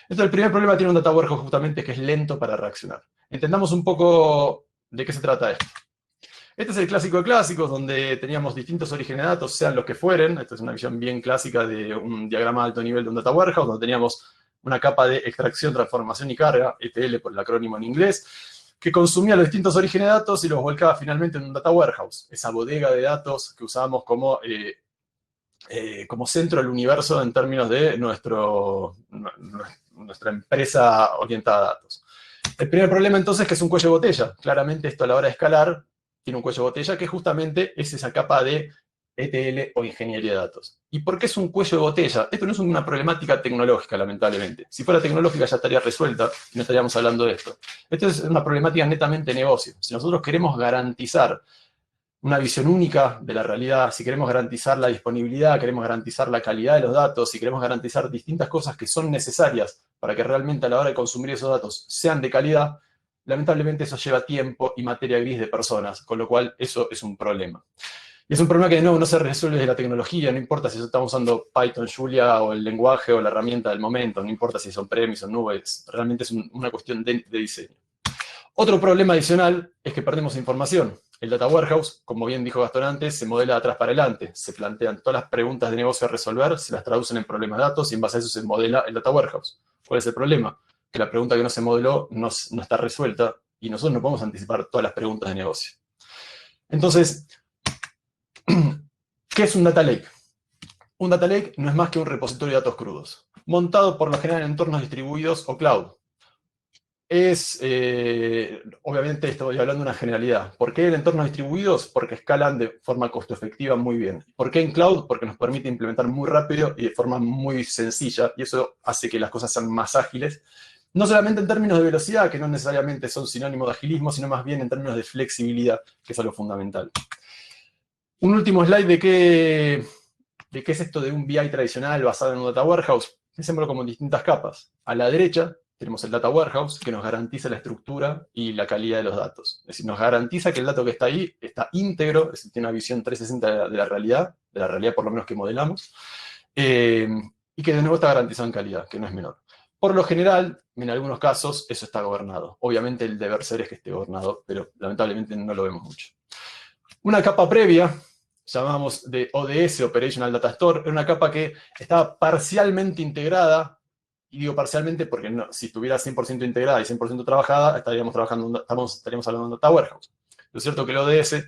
Speaker 4: Entonces, el primer problema que tiene un data warehouse justamente es que es lento para reaccionar. Entendamos un poco de qué se trata esto. Este es el clásico de clásicos, donde teníamos distintos orígenes de datos, sean los que fueren. Esta es una visión bien clásica de un diagrama de alto nivel de un data warehouse, donde teníamos una capa de extracción, transformación y carga, ETL por el acrónimo en inglés, que consumía los distintos orígenes de datos y los volcaba finalmente en un data warehouse, esa bodega de datos que usábamos como centro del universo en términos de nuestra empresa orientada a datos. El primer problema entonces es que es un cuello de botella. Claramente esto a la hora de escalar tiene un cuello de botella que justamente es esa capa de ETL o ingeniería de datos. ¿Y por qué es un cuello de botella? Esto no es una problemática tecnológica, lamentablemente. Si fuera tecnológica ya estaría resuelta y no estaríamos hablando de esto. Esto es una problemática netamente de negocio. Si nosotros queremos garantizar una visión única de la realidad, si queremos garantizar la disponibilidad, queremos garantizar la calidad de los datos, si queremos garantizar distintas cosas que son necesarias para que realmente a la hora de consumir esos datos sean de calidad, lamentablemente eso lleva tiempo y materia gris de personas, con lo cual eso es un problema. Y es un problema que de nuevo no se resuelve desde la tecnología, no importa si estamos usando Python, Julia o el lenguaje o la herramienta del momento, no importa si son premis o nubes, realmente es una cuestión de diseño. Otro problema adicional es que perdemos información. El Data Warehouse, como bien dijo Gastón antes, se modela de atrás para adelante. Se plantean todas las preguntas de negocio a resolver, se las traducen en problemas de datos y en base a eso se modela el Data Warehouse. ¿Cuál es el problema? Que la pregunta que no se modeló no está resuelta y nosotros no podemos anticipar todas las preguntas de negocio. Entonces, ¿qué es un Data Lake? Un Data Lake no es más que un repositorio de datos crudos, montado por lo general en entornos distribuidos o cloud. Obviamente estoy hablando de una generalidad. ¿Por qué en entornos distribuidos? Porque escalan de forma costo efectiva muy bien. ¿Por qué en cloud? Porque nos permite implementar muy rápido y de forma muy sencilla, y eso hace que las cosas sean más ágiles. No solamente en términos de velocidad, que no necesariamente son sinónimos de agilismo, sino más bien en términos de flexibilidad, que es algo fundamental. Un último slide de qué es esto de un BI tradicional basado en un data warehouse. Pensémoslo como en distintas capas. A la derecha tenemos el Data Warehouse, que nos garantiza la estructura y la calidad de los datos. Es decir, nos garantiza que el dato que está ahí está íntegro, es decir, tiene una visión 360 de la realidad por lo menos que modelamos, y que de nuevo está garantizado en calidad, que no es menor. Por lo general, en algunos casos, eso está gobernado. Obviamente el deber ser es que esté gobernado, pero lamentablemente no lo vemos mucho. Una capa previa, llamamos de ODS, Operational Data Store, era una capa que estaba parcialmente integrada. Y digo parcialmente porque no, si estuviera 100% integrada y 100% trabajada, estaríamos hablando de un Data Warehouse. Lo cierto es que el ODS,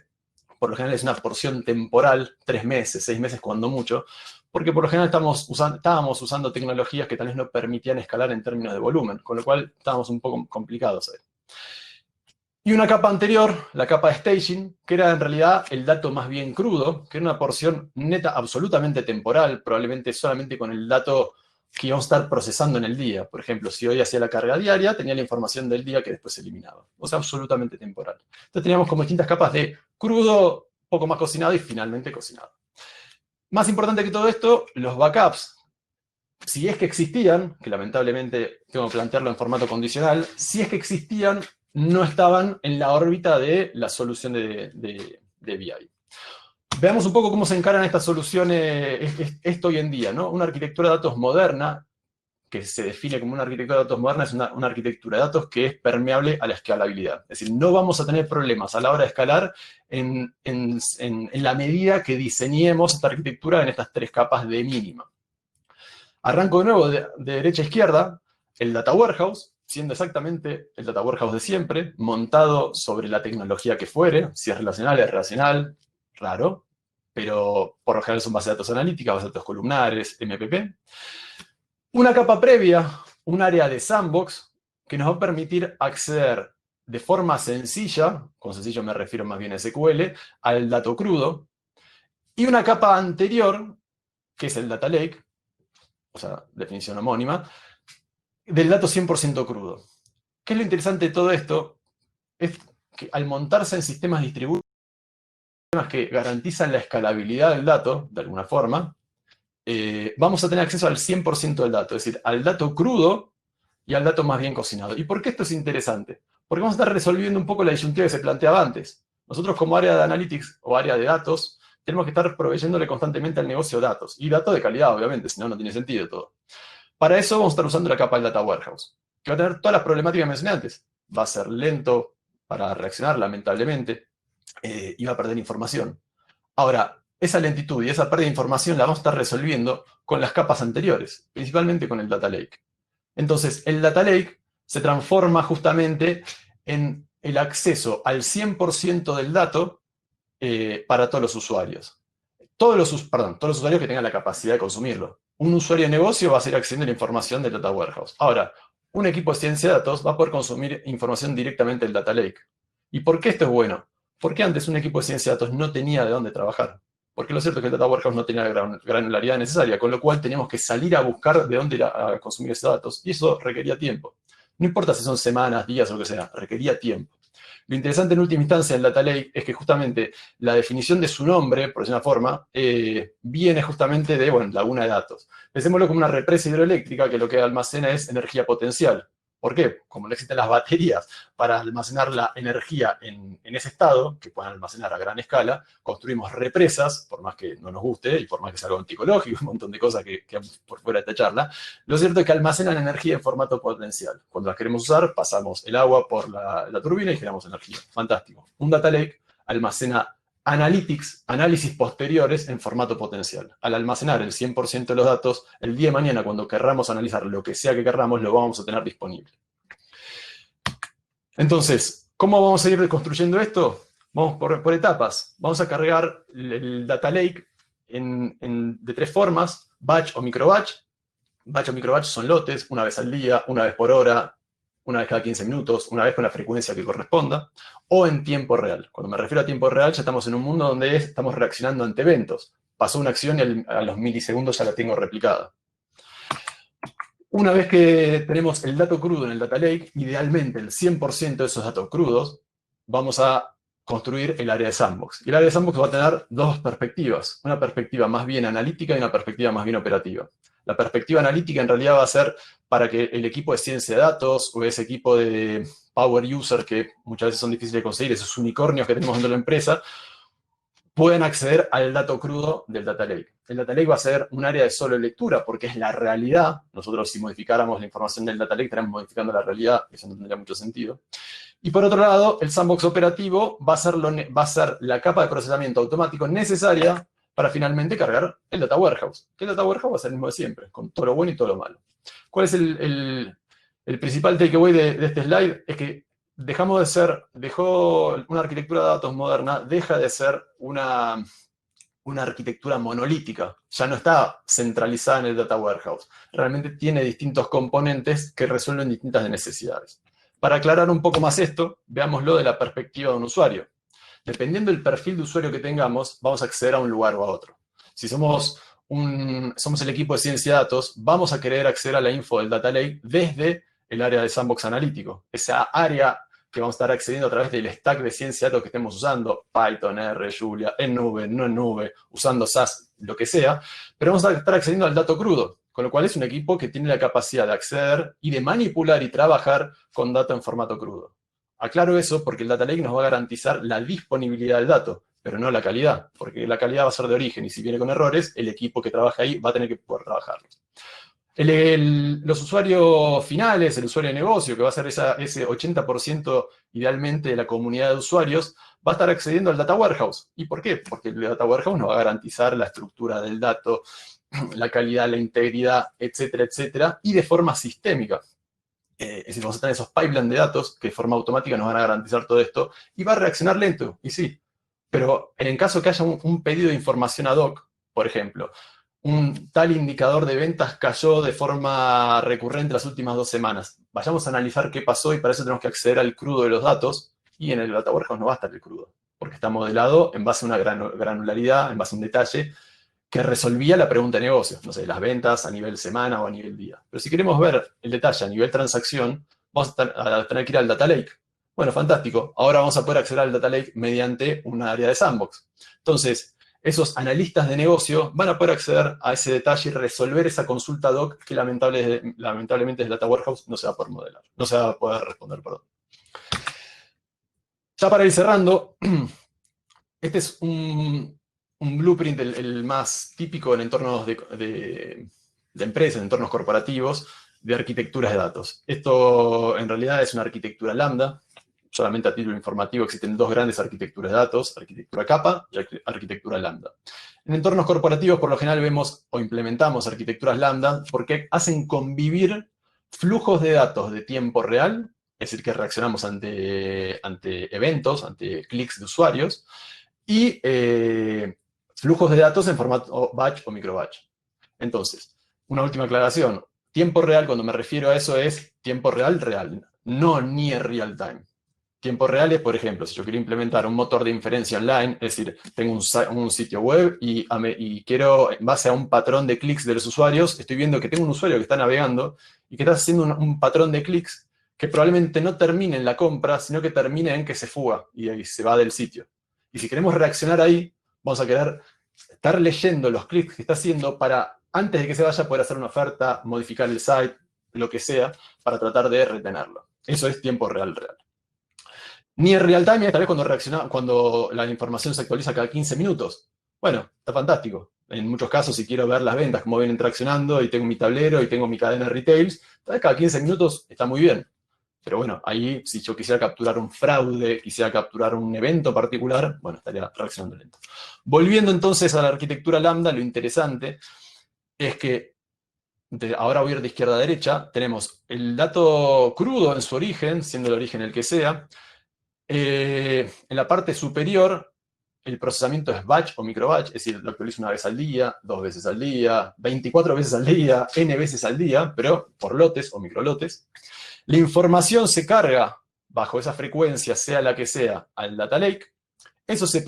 Speaker 4: por lo general, es una porción temporal, 3 meses, 6 meses cuando mucho, porque por lo general estábamos usando tecnologías que tal vez no permitían escalar en términos de volumen, con lo cual estábamos un poco complicados ahí. Y una capa anterior, la capa de staging, que era en realidad el dato más bien crudo, que era una porción neta absolutamente temporal, probablemente solamente con el dato que íbamos a estar procesando en el día. Por ejemplo, si hoy hacía la carga diaria, tenía la información del día que después se eliminaba. O sea, absolutamente temporal. Entonces teníamos como distintas capas de crudo, poco más cocinado y finalmente cocinado. Más importante que todo esto, los backups. Si es que existían, que lamentablemente tengo que plantearlo en formato condicional, si es que existían, no estaban en la órbita de la solución de BI. Veamos un poco cómo se encaran estas soluciones, esto hoy en día, ¿no? Una arquitectura de datos moderna, que se define como una arquitectura de datos moderna, es una arquitectura de datos que es permeable a la escalabilidad. Es decir, no vamos a tener problemas a la hora de escalar en la medida que diseñemos esta arquitectura en estas 3 capas de mínima. Arranco de nuevo de derecha a izquierda, el Data Warehouse, siendo exactamente el Data Warehouse de siempre, montado sobre la tecnología que fuere, si es relacional, raro, pero por lo general son bases de datos analíticas, bases de datos columnares, MPP. Una capa previa, un área de sandbox, que nos va a permitir acceder de forma sencilla, con sencillo me refiero más bien a SQL, al dato crudo. Y una capa anterior, que es el Data Lake, o sea, definición homónima, del dato 100% crudo. ¿Qué es lo interesante de todo esto? Es que al montarse en sistemas distribuidos, sistemas que garantizan la escalabilidad del dato, de alguna forma, vamos a tener acceso al 100% del dato, es decir, al dato crudo y al dato más bien cocinado. ¿Y por qué esto es interesante? Porque vamos a estar resolviendo un poco la disyuntiva que se planteaba antes. Nosotros como área de analytics o área de datos, tenemos que estar proveyéndole constantemente al negocio datos. Y datos de calidad, obviamente, si no, no tiene sentido todo. Para eso vamos a estar usando la capa del Data Warehouse, que va a tener todas las problemáticas que mencioné antes. Va a ser lento para reaccionar, lamentablemente. iba a perder información. Ahora, esa lentitud y esa pérdida de información la vamos a estar resolviendo con las capas anteriores, principalmente con el Data Lake. Entonces, el Data Lake se transforma justamente en el acceso al 100% del dato para todos los usuarios. Todos los usuarios que tengan la capacidad de consumirlo. Un usuario de negocio va a seguir accediendo a la información del Data Warehouse. Ahora, un equipo de ciencia de datos va a poder consumir información directamente del Data Lake. ¿Y por qué esto es bueno? Porque antes un equipo de ciencia de datos no tenía de dónde trabajar. Porque lo cierto es que el Data Warehouse no tenía la granularidad necesaria, con lo cual teníamos que salir a buscar de dónde ir a consumir esos datos. Y eso requería tiempo. No importa si son semanas, días o lo que sea, requería tiempo. Lo interesante en última instancia del Data Lake es que justamente la definición de su nombre, por decir una forma, viene justamente de, laguna de datos. Pensémoslo como una represa hidroeléctrica que lo que almacena es energía potencial. ¿Por qué? Como no existen las baterías para almacenar la energía en ese estado, que puedan almacenar a gran escala, construimos represas, por más que no nos guste y por más que sea algo anticológico, un montón de cosas que por fuera de esta charla. Lo cierto es que almacenan energía en formato potencial. Cuando las queremos usar, pasamos el agua por la turbina y generamos energía. Fantástico. Un Data Lake almacena análisis posteriores en formato potencial. Al almacenar el 100% de los datos, el día de mañana, cuando querramos analizar lo que sea que querramos, lo vamos a tener disponible. Entonces, ¿cómo vamos a ir construyendo esto? Vamos por etapas. Vamos a cargar el Data Lake de 3 formas: batch o microbatch. Batch o microbatch son lotes, una vez al día, una vez por hora, una vez cada 15 minutos, una vez con la frecuencia que corresponda, o en tiempo real. Cuando me refiero a tiempo real, ya estamos en un mundo donde estamos reaccionando ante eventos. Pasó una acción y a los milisegundos ya la tengo replicada. Una vez que tenemos el dato crudo en el Data Lake, idealmente el 100% de esos datos crudos, vamos a construir el área de sandbox. Y el área de sandbox va a tener 2 perspectivas, una perspectiva más bien analítica y una perspectiva más bien operativa. La perspectiva analítica en realidad va a ser para que el equipo de ciencia de datos o ese equipo de power user, que muchas veces son difíciles de conseguir, esos unicornios que tenemos dentro de la empresa, pueden acceder al dato crudo del Data Lake. El Data Lake va a ser un área de solo lectura, porque es la realidad. Nosotros, si modificáramos la información del Data Lake, estaríamos modificando la realidad, eso no tendría mucho sentido. Y por otro lado, el sandbox operativo va a ser la capa de procesamiento automático necesaria para finalmente cargar el Data Warehouse. Que el Data Warehouse va a ser el mismo de siempre, con todo lo bueno y todo lo malo. ¿Cuál es el principal takeaway de este slide? Es que dejó una arquitectura de datos moderna, deja de ser una arquitectura monolítica. Ya no está centralizada en el Data Warehouse. Realmente tiene distintos componentes que resuelven distintas necesidades. Para aclarar un poco más esto, veámoslo de la perspectiva de un usuario. Dependiendo del perfil de usuario que tengamos, vamos a acceder a un lugar o a otro. Si somos el equipo de ciencia de datos, vamos a querer acceder a la info del Data Lake desde el área de sandbox analítico. Esa área que vamos a estar accediendo a través del stack de ciencia de datos que estemos usando, Python, R, Julia, en nube, no en nube, usando SAS, lo que sea, pero vamos a estar accediendo al dato crudo, con lo cual es un equipo que tiene la capacidad de acceder y de manipular y trabajar con datos en formato crudo. Aclaro eso porque el Data Lake nos va a garantizar la disponibilidad del dato, pero no la calidad, porque la calidad va a ser de origen y si viene con errores, el equipo que trabaja ahí va a tener que poder trabajarlos. Los usuarios finales, el usuario de negocio, que va a ser ese 80% idealmente de la comunidad de usuarios, va a estar accediendo al Data Warehouse. ¿Y por qué? Porque el Data Warehouse nos va a garantizar la estructura del dato, la calidad, la integridad, etcétera, etcétera, y de forma sistémica. Es decir, vamos a tener esos pipelines de datos que de forma automática nos van a garantizar todo esto, y va a reaccionar lento, y sí. Pero en caso que haya un pedido de información ad hoc, por ejemplo, un tal indicador de ventas cayó de forma recurrente las últimas 2 semanas. Vayamos a analizar qué pasó y para eso tenemos que acceder al crudo de los datos y en el Data Warehouse no va a estar el crudo, porque está modelado en base a una granularidad, en base a un detalle que resolvía la pregunta de negocio, no sé, las ventas a nivel semana o a nivel día. Pero si queremos ver el detalle a nivel transacción, vamos a tener que ir al Data Lake. Bueno, fantástico. Ahora vamos a poder acceder al Data Lake mediante un área de sandbox. Entonces, esos analistas de negocio van a poder acceder a ese detalle y resolver esa consulta ad hoc que lamentablemente el Data Warehouse no se va a poder modelar, no se va a poder responder, perdón. Ya para ir cerrando, este es un blueprint, el más típico en entornos de empresas, en entornos corporativos, de arquitecturas de datos. Esto en realidad es una arquitectura lambda. solamente a título informativo, existen dos grandes arquitecturas de datos, arquitectura capa y arquitectura lambda. En entornos corporativos, por lo general, vemos o implementamos arquitecturas lambda porque hacen convivir flujos de datos de tiempo real, es decir, que reaccionamos ante eventos, ante clics de usuarios, y flujos de datos en formato batch o microbatch. Entonces, una última aclaración. Tiempo real, cuando me refiero a eso, es tiempo real, real, no near real time. Tiempo real es, por ejemplo, si yo quiero implementar un motor de inferencia online, es decir, tengo un sitio web y quiero, en base a un patrón de clics de los usuarios, estoy viendo que tengo un usuario que está navegando y que está haciendo un patrón de clics que probablemente no termine en la compra, sino que termine en que se fuga y ahí se va del sitio. Y si queremos reaccionar ahí, vamos a querer estar leyendo los clics que está haciendo para, antes de que se vaya, poder hacer una oferta, modificar el site, lo que sea, para tratar de retenerlo. Eso es tiempo real, real. Ni en real time, tal vez cuando la información se actualiza cada 15 minutos. Bueno, está fantástico. En muchos casos, si quiero ver las ventas, cómo vienen traccionando, y tengo mi tablero, y tengo mi cadena de retails, tal vez cada 15 minutos está muy bien. Pero bueno, ahí, si yo quisiera capturar un fraude, quisiera capturar un evento particular, bueno, estaría reaccionando lento. Volviendo entonces a la arquitectura lambda, lo interesante es que, ahora voy a ir de izquierda a derecha, tenemos el dato crudo en su origen, siendo el origen el que sea. En la parte superior, el procesamiento es batch o microbatch, es decir, lo actualizo una vez al día, 2 veces al día, 24 veces al día, n veces al día, pero por lotes o microlotes. La información se carga bajo esa frecuencia, sea la que sea, al data lake. Eso se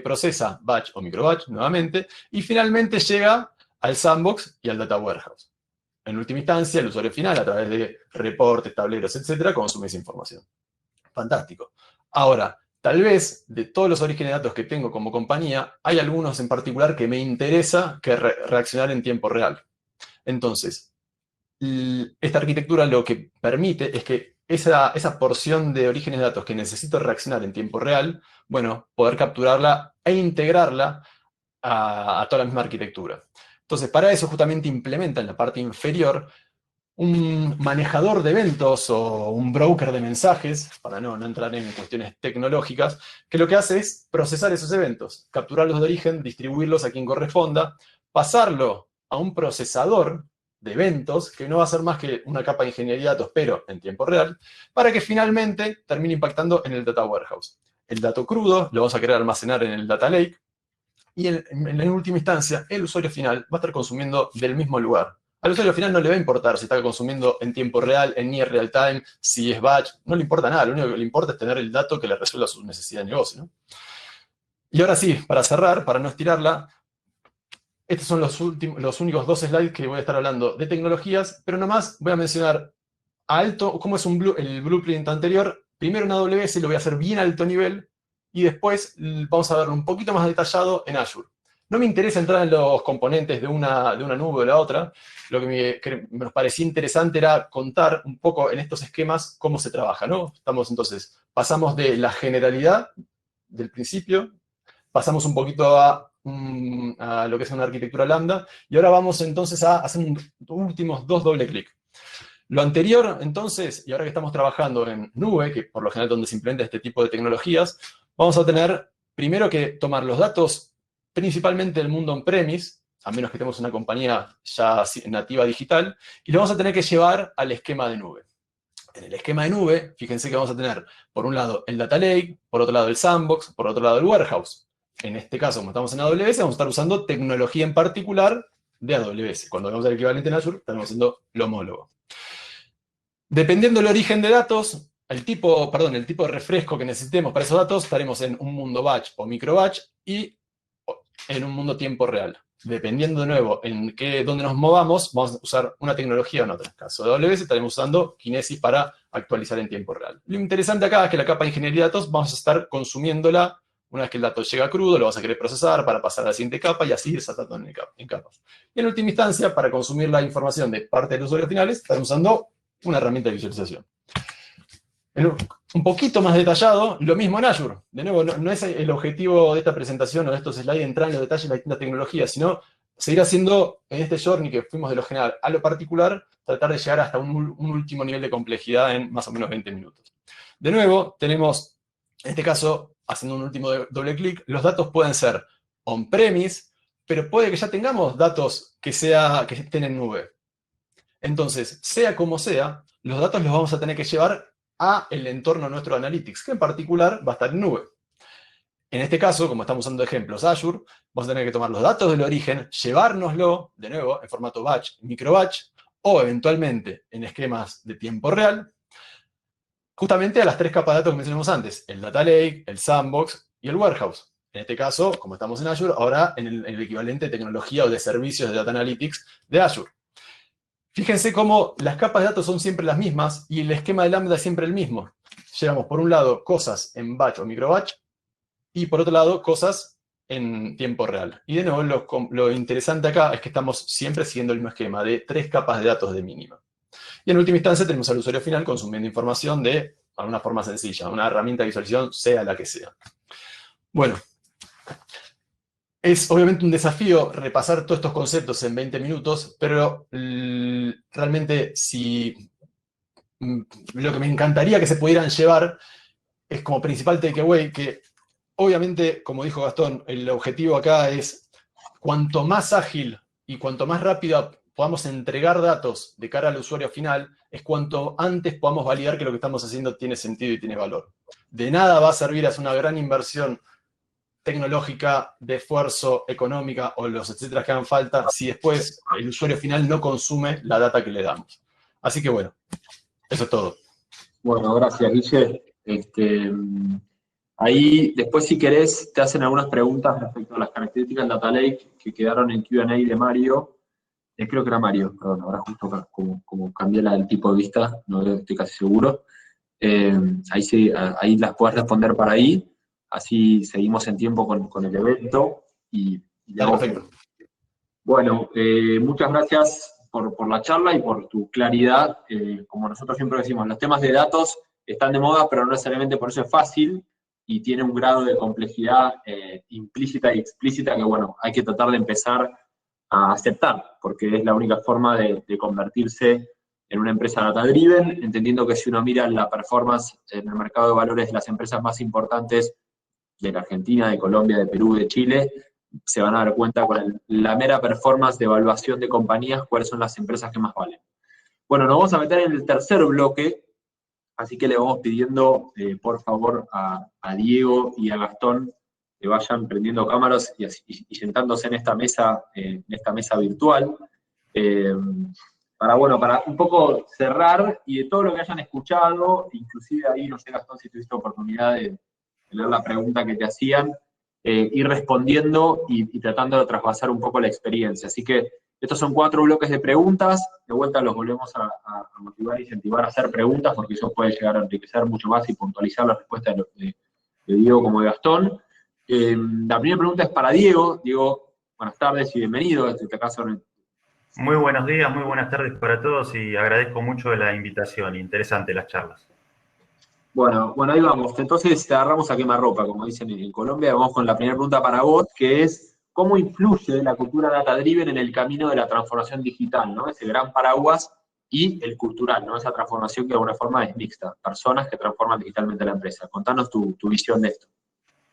Speaker 4: procesa batch o microbatch nuevamente, y finalmente llega al sandbox y al data warehouse. En última instancia, el usuario final, a través de reportes, tableros, etcétera, consume esa información. Fantástico. Ahora, tal vez de todos los orígenes de datos que tengo como compañía, hay algunos en particular que me interesa que reaccionar en tiempo real. Entonces, esta arquitectura lo que permite es que esa porción de orígenes de datos que necesito reaccionar en tiempo real, bueno, poder capturarla e integrarla a toda la misma arquitectura. Entonces, para eso justamente implementa en la parte inferior un manejador de eventos o un broker de mensajes, para no entrar en cuestiones tecnológicas, que lo que hace es procesar esos eventos, capturarlos de origen, distribuirlos a quien corresponda, pasarlo a un procesador de eventos, que no va a ser más que una capa de ingeniería de datos, pero en tiempo real, para que finalmente termine impactando en el data warehouse. El dato crudo lo vamos a querer almacenar en el data lake, y en última instancia, el usuario final va a estar consumiendo del mismo lugar. Al usuario final no le va a importar si está consumiendo en tiempo real, en near real time, si es batch, no le importa nada, lo único que le importa es tener el dato que le resuelva su necesidad de negocio, ¿no? Y ahora sí, para cerrar, para no estirarla, estos son los únicos 2 slides que voy a estar hablando de tecnologías, pero nomás voy a mencionar a alto, cómo es el blueprint anterior. Primero en AWS lo voy a hacer bien a alto nivel, y después vamos a verlo un poquito más detallado en Azure. No me interesa entrar en los componentes de una nube o la otra. Lo que me parecía interesante era contar un poco en estos esquemas cómo se trabaja, ¿no? Entonces, pasamos de la generalidad del principio, pasamos un poquito a lo que es una arquitectura lambda, y ahora vamos entonces a hacer últimos 2 doble clic. Lo anterior, entonces, y ahora que estamos trabajando en nube, que por lo general es donde se implementa este tipo de tecnologías, vamos a tener primero que tomar los datos principalmente del mundo on-premise, a menos que tengamos una compañía ya nativa digital, y lo vamos a tener que llevar al esquema de nube. En el esquema de nube, fíjense que vamos a tener, por un lado, el data lake, por otro lado, el sandbox, por otro lado, el warehouse. En este caso, como estamos en AWS, vamos a estar usando tecnología en particular de AWS. Cuando vemos el equivalente en Azure, estamos haciendo lo homólogo. Dependiendo del origen de datos, el tipo de refresco que necesitemos para esos datos, estaremos en un mundo batch o microbatch y en un mundo tiempo real. Dependiendo de nuevo en dónde nos movamos, vamos a usar una tecnología o en otra. En el caso de AWS estaremos usando Kinesis para actualizar en tiempo real. Lo interesante acá es que la capa de ingeniería de datos vamos a estar consumiéndola una vez que el dato llega crudo, lo vamos a querer procesar para pasar a la siguiente capa y así desatando en capas. Y en última instancia, para consumir la información de parte de los usuarios finales, estamos usando una herramienta de visualización. Un poquito más detallado, lo mismo en Azure. De nuevo, no es el objetivo de esta presentación o de estos slides entrar en los detalles de las distintas tecnologías, sino seguir haciendo en este journey que fuimos de lo general a lo particular, tratar de llegar hasta un último nivel de complejidad en más o menos 20 minutos. De nuevo, tenemos, en este caso, haciendo un último doble clic, los datos pueden ser on-premise, pero puede que ya tengamos datos que estén en nube. Entonces, sea como sea, los datos los vamos a tener que llevar a el entorno nuestro de Analytics, que en particular va a estar en nube. En este caso, como estamos usando ejemplos Azure, vamos a tener que tomar los datos del origen, llevárnoslo, de nuevo, en formato batch, microbatch, o eventualmente en esquemas de tiempo real, justamente a las 3 capas de datos que mencionamos antes, el Data Lake, el Sandbox y el Warehouse. En este caso, como estamos en Azure, ahora en el equivalente de tecnología o de servicios de Data Analytics de Azure. Fíjense cómo las capas de datos son siempre las mismas y el esquema de Lambda es siempre el mismo. Llevamos por un lado cosas en batch o microbatch y por otro lado cosas en tiempo real. Y de nuevo lo interesante acá es que estamos siempre siguiendo el mismo esquema de 3 capas de datos de mínima. Y en última instancia tenemos al usuario final consumiendo información de una forma sencilla, una herramienta de visualización sea la que sea. Bueno, es obviamente un desafío repasar todos estos conceptos en 20 minutos, pero realmente lo que me encantaría que se pudieran llevar es como principal takeaway que obviamente, como dijo Gastón, el objetivo acá es cuanto más ágil y cuanto más rápido podamos entregar datos de cara al usuario final, es cuanto antes podamos validar que lo que estamos haciendo tiene sentido y tiene valor. De nada va a servir hacer una gran inversión tecnológica, de esfuerzo, económica o los etcétera que hagan falta si después el usuario final no consume la data que le damos. Así que bueno, eso es todo.
Speaker 2: Bueno, gracias, Guille. Ahí, después, si querés, te hacen algunas preguntas respecto a las características del Data Lake que quedaron en Q&A de Mario. Creo que era Mario, perdón, ahora justo como cambié el tipo de vista, no estoy casi seguro. Ahí las puedes responder para ahí, así seguimos en tiempo con el evento.
Speaker 4: Perfecto.
Speaker 2: Bueno, muchas gracias por la charla y por tu claridad. Como nosotros siempre decimos, los temas de datos están de moda, pero no necesariamente por eso es fácil, y tiene un grado de complejidad implícita y explícita que, bueno, hay que tratar de empezar a aceptar, porque es la única forma de convertirse en una empresa data-driven, entendiendo que si uno mira la performance en el mercado de valores de las empresas más importantes de la Argentina, de Colombia, de Perú, de Chile, se van a dar cuenta con la mera performance de evaluación de compañías, cuáles son las empresas que más valen. Bueno, nos vamos a meter en el tercer bloque, así que le vamos pidiendo, por favor, a Diego y a Gastón que vayan prendiendo cámaras y sentándose en esta mesa virtual, para un poco cerrar, y de todo lo que hayan escuchado, inclusive ahí, no sé, Gastón, si tuviste oportunidad de leer la pregunta que te hacían, ir respondiendo y tratando de traspasar un poco la experiencia. Así que estos son 4 bloques de preguntas, de vuelta los volvemos a motivar e incentivar a hacer preguntas, porque eso puede llegar a enriquecer mucho más y puntualizar la respuesta de Diego como de Gastón. La primera pregunta es para Diego. Diego, buenas tardes y bienvenido. En este caso,
Speaker 5: muy buenos días, muy buenas tardes para todos y agradezco mucho la invitación. Interesante las charlas.
Speaker 2: Bueno, ahí vamos. Entonces te agarramos a quemarropa, como dicen en Colombia. Vamos con la primera pregunta para vos, que es ¿cómo influye la cultura data-driven en el camino de la transformación digital, ¿no? Ese gran paraguas, y el cultural, ¿no? Esa transformación que de alguna forma es mixta. Personas que transforman digitalmente la empresa. Contanos tu visión de esto.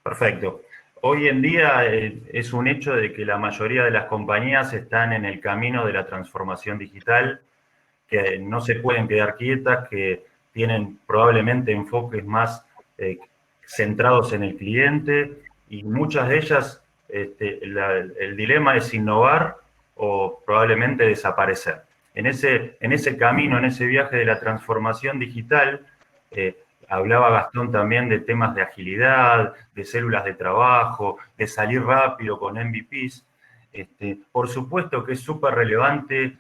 Speaker 5: Perfecto. Hoy en día es un hecho de que la mayoría de las compañías están en el camino de la transformación digital, que no se pueden quedar quietas, que tienen probablemente enfoques más centrados en el cliente, y muchas de ellas el dilema es innovar o probablemente desaparecer. En ese camino, en ese viaje de la transformación digital, hablaba Gastón también de temas de agilidad, de células de trabajo, de salir rápido con MVPs. Por supuesto que es súper relevante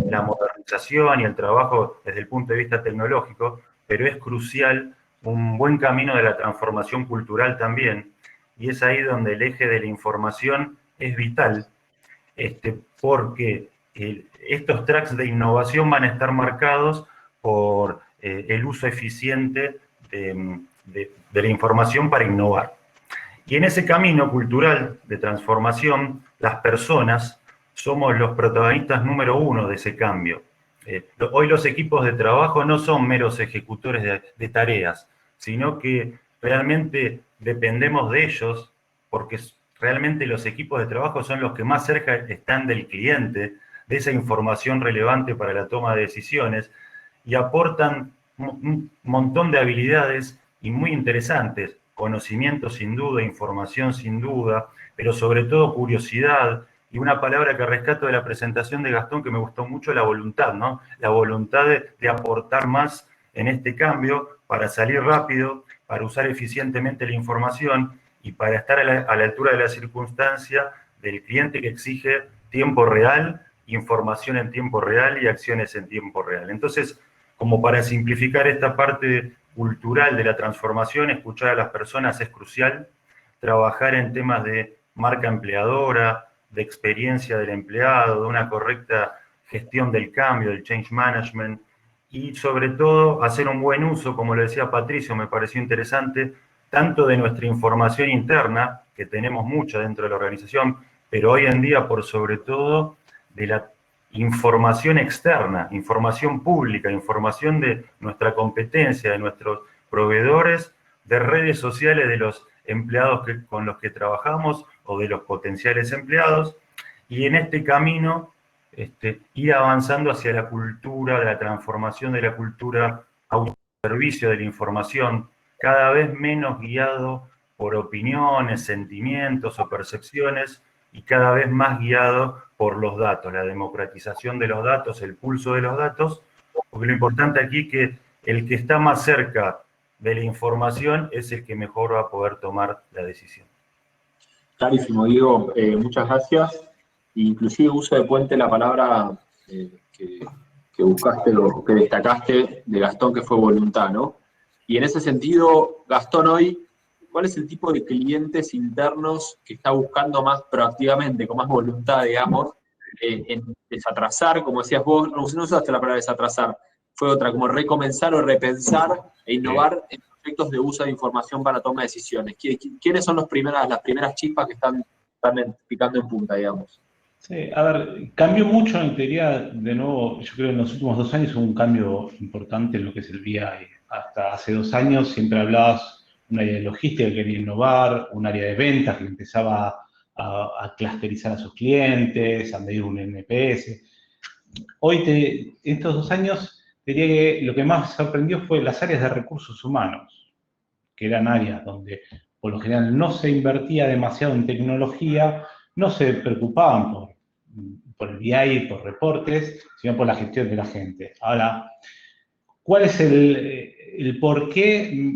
Speaker 5: la modernización y el trabajo desde el punto de vista tecnológico, pero es crucial un buen camino de la transformación cultural también, y es ahí donde el eje de la información es vital, porque estos tracks de innovación van a estar marcados por el uso eficiente de la información para innovar. Y en ese camino cultural de transformación, las personas somos los protagonistas número uno de ese cambio. Hoy los equipos de trabajo no son meros ejecutores de tareas, sino que realmente dependemos de ellos, porque realmente los equipos de trabajo son los que más cerca están del cliente, de esa información relevante para la toma de decisiones, y aportan un montón de habilidades y muy interesantes, conocimiento sin duda, información sin duda, pero sobre todo curiosidad, y una palabra que rescato de la presentación de Gastón que me gustó mucho, la voluntad, ¿no? La voluntad de aportar más en este cambio para salir rápido, para usar eficientemente la información y para estar a la altura de la circunstancia del cliente que exige tiempo real, información en tiempo real y acciones en tiempo real. Entonces, como para simplificar esta parte cultural de la transformación, escuchar a las personas es crucial, trabajar en temas de marca empleadora, de experiencia del empleado, de una correcta gestión del cambio, del change management, y sobre todo hacer un buen uso, como lo decía Patricio, me pareció interesante, tanto de nuestra información interna, que tenemos mucha dentro de la organización, pero hoy en día, por sobre todo, de la información externa, información pública, información de nuestra competencia, de nuestros proveedores, de redes sociales de los empleados con los que trabajamos o de los potenciales empleados, y en este camino ir avanzando hacia la cultura, de la transformación de la cultura al servicio de la información, cada vez menos guiado por opiniones, sentimientos o percepciones, y cada vez más guiado por los datos, la democratización de los datos, el pulso de los datos, porque lo importante aquí es que el que está más cerca de la información es el que mejor va a poder tomar la decisión.
Speaker 2: Clarísimo, Diego, muchas gracias. Inclusive uso de puente la palabra que buscaste o que destacaste de Gastón, que fue voluntad, ¿no? Y en ese sentido, Gastón, hoy, ¿cuál es el tipo de clientes internos que está buscando más proactivamente, con más voluntad, digamos, en desatrasar, como decías vos, no usaste la palabra desatrasar, fue otra, como recomenzar o repensar e innovar en proyectos de uso de información para toma de decisiones? ¿Quiénes son las primeras chispas que están picando en punta, digamos?
Speaker 3: Sí, a ver, cambió mucho en teoría, de nuevo, yo creo que en los últimos 2 años hubo un cambio importante en lo que es el BI. Hasta hace 2 años siempre hablabas de un área de logística que quería innovar, un área de ventas que empezaba a clusterizar a sus clientes, a medir un NPS. Hoy, estos 2 años, diría que lo que más sorprendió fue las áreas de recursos humanos, que eran áreas donde por lo general no se invertía demasiado en tecnología, no se preocupaban por el BI, por reportes, sino por la gestión de la gente. Ahora, ¿cuál es el por qué?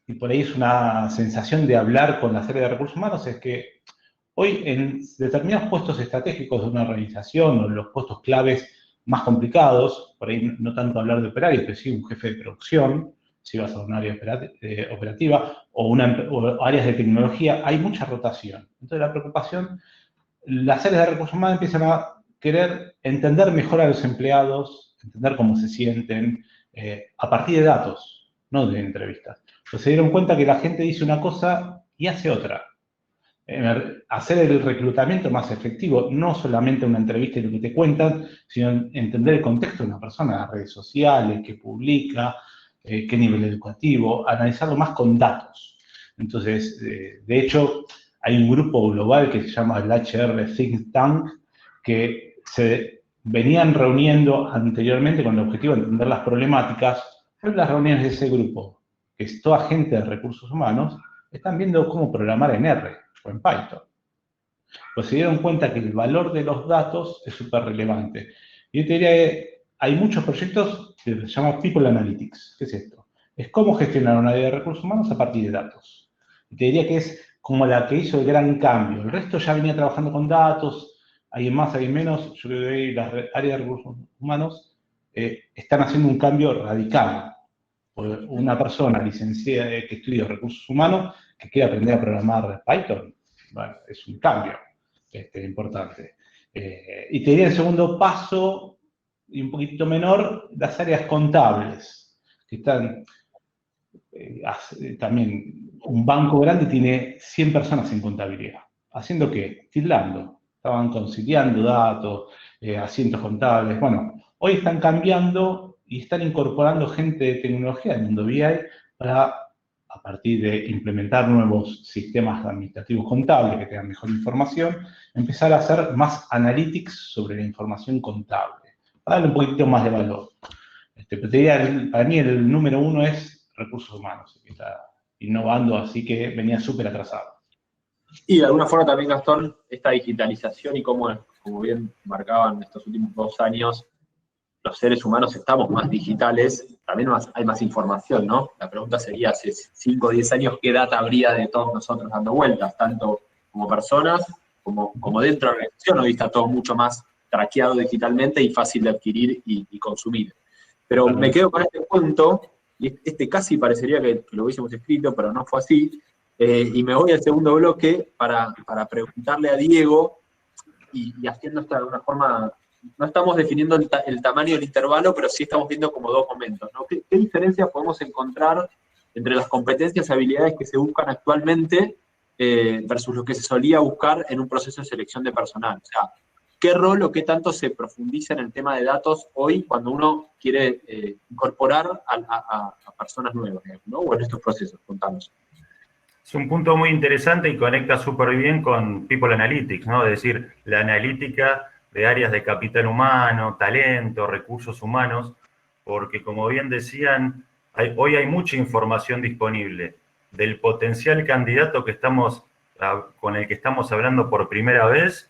Speaker 3: Y por ahí es una sensación de hablar con las áreas de recursos humanos, es que hoy en determinados puestos estratégicos de una organización o los puestos claves más complicados, por ahí no tanto hablar de operarios, pero sí un jefe de producción, si vas a un área operativa o áreas de tecnología, hay mucha rotación. Entonces la preocupación, las áreas de recursos humanos empiezan a querer entender mejor a los empleados, entender cómo se sienten, a partir de datos, no de entrevistas. Entonces se dieron cuenta que la gente dice una cosa y hace otra. Hacer el reclutamiento más efectivo, no solamente una entrevista y lo que te cuentan, sino entender el contexto de una persona, las redes sociales, qué publica, qué nivel educativo, analizarlo más con datos. Entonces, de hecho, hay un grupo global que se llama el HR Think Tank, que se venían reuniendo anteriormente con el objetivo de entender las problemáticas, pero las reuniones de ese grupo, que es toda gente de recursos humanos, están viendo cómo programar en R o en Python. Pues se dieron cuenta que el valor de los datos es súper relevante. Y yo te diría que hay muchos proyectos que se llaman People Analytics. ¿Qué es esto? Es cómo gestionar una área de recursos humanos a partir de datos. Y te diría que es como la que hizo el gran cambio. El resto ya venía trabajando con datos, hay más, hay menos. Yo creo que hoy las áreas de recursos humanos están haciendo un cambio radical. Una persona licenciada que estudia recursos humanos que quiere aprender a programar Python, bueno, es un cambio importante. Y te diría el segundo paso, y un poquitito menor, las áreas contables, que están también, un banco grande tiene 100 personas en contabilidad. ¿Haciendo qué? Tildando. estaban conciliando datos, asientos contables. Bueno, hoy están cambiando y están incorporando gente de tecnología del mundo BI para, a partir de implementar nuevos sistemas administrativos contables que tengan mejor información, empezar a hacer más analytics sobre la información contable, para darle un poquito más de valor. Pero te diría, para mí el número uno es recursos humanos, que está innovando, así que venía súper atrasado.
Speaker 2: Y de alguna forma también, Gastón, esta digitalización y como bien marcaban estos últimos 2 años, los seres humanos estamos más digitales, también hay más información, ¿no? La pregunta sería, hace 5 o 10 años, ¿qué data habría de todos nosotros dando vueltas, tanto como personas, como dentro de la organización? Hoy está todo mucho más traqueado digitalmente y fácil de adquirir y consumir. Pero me quedo con este punto, y este casi parecería que lo hubiésemos escrito, pero no fue así, y me voy al segundo bloque para preguntarle a Diego, y haciendo esto de alguna forma, no estamos definiendo el tamaño del intervalo, pero sí estamos viendo como 2 momentos, ¿no? ¿Qué diferencias podemos encontrar entre las competencias y habilidades que se buscan actualmente versus lo que se solía buscar en un proceso de selección de personal? O sea, ¿qué rol o qué tanto se profundiza en el tema de datos hoy cuando uno quiere incorporar a personas nuevas, ¿no? O en estos procesos? Contanos.
Speaker 5: Es un punto muy interesante y conecta súper bien con People Analytics, ¿no? Es decir, la analítica de áreas de capital humano, talento, recursos humanos, porque como bien decían, hoy hay mucha información disponible del potencial candidato con el que estamos hablando por primera vez,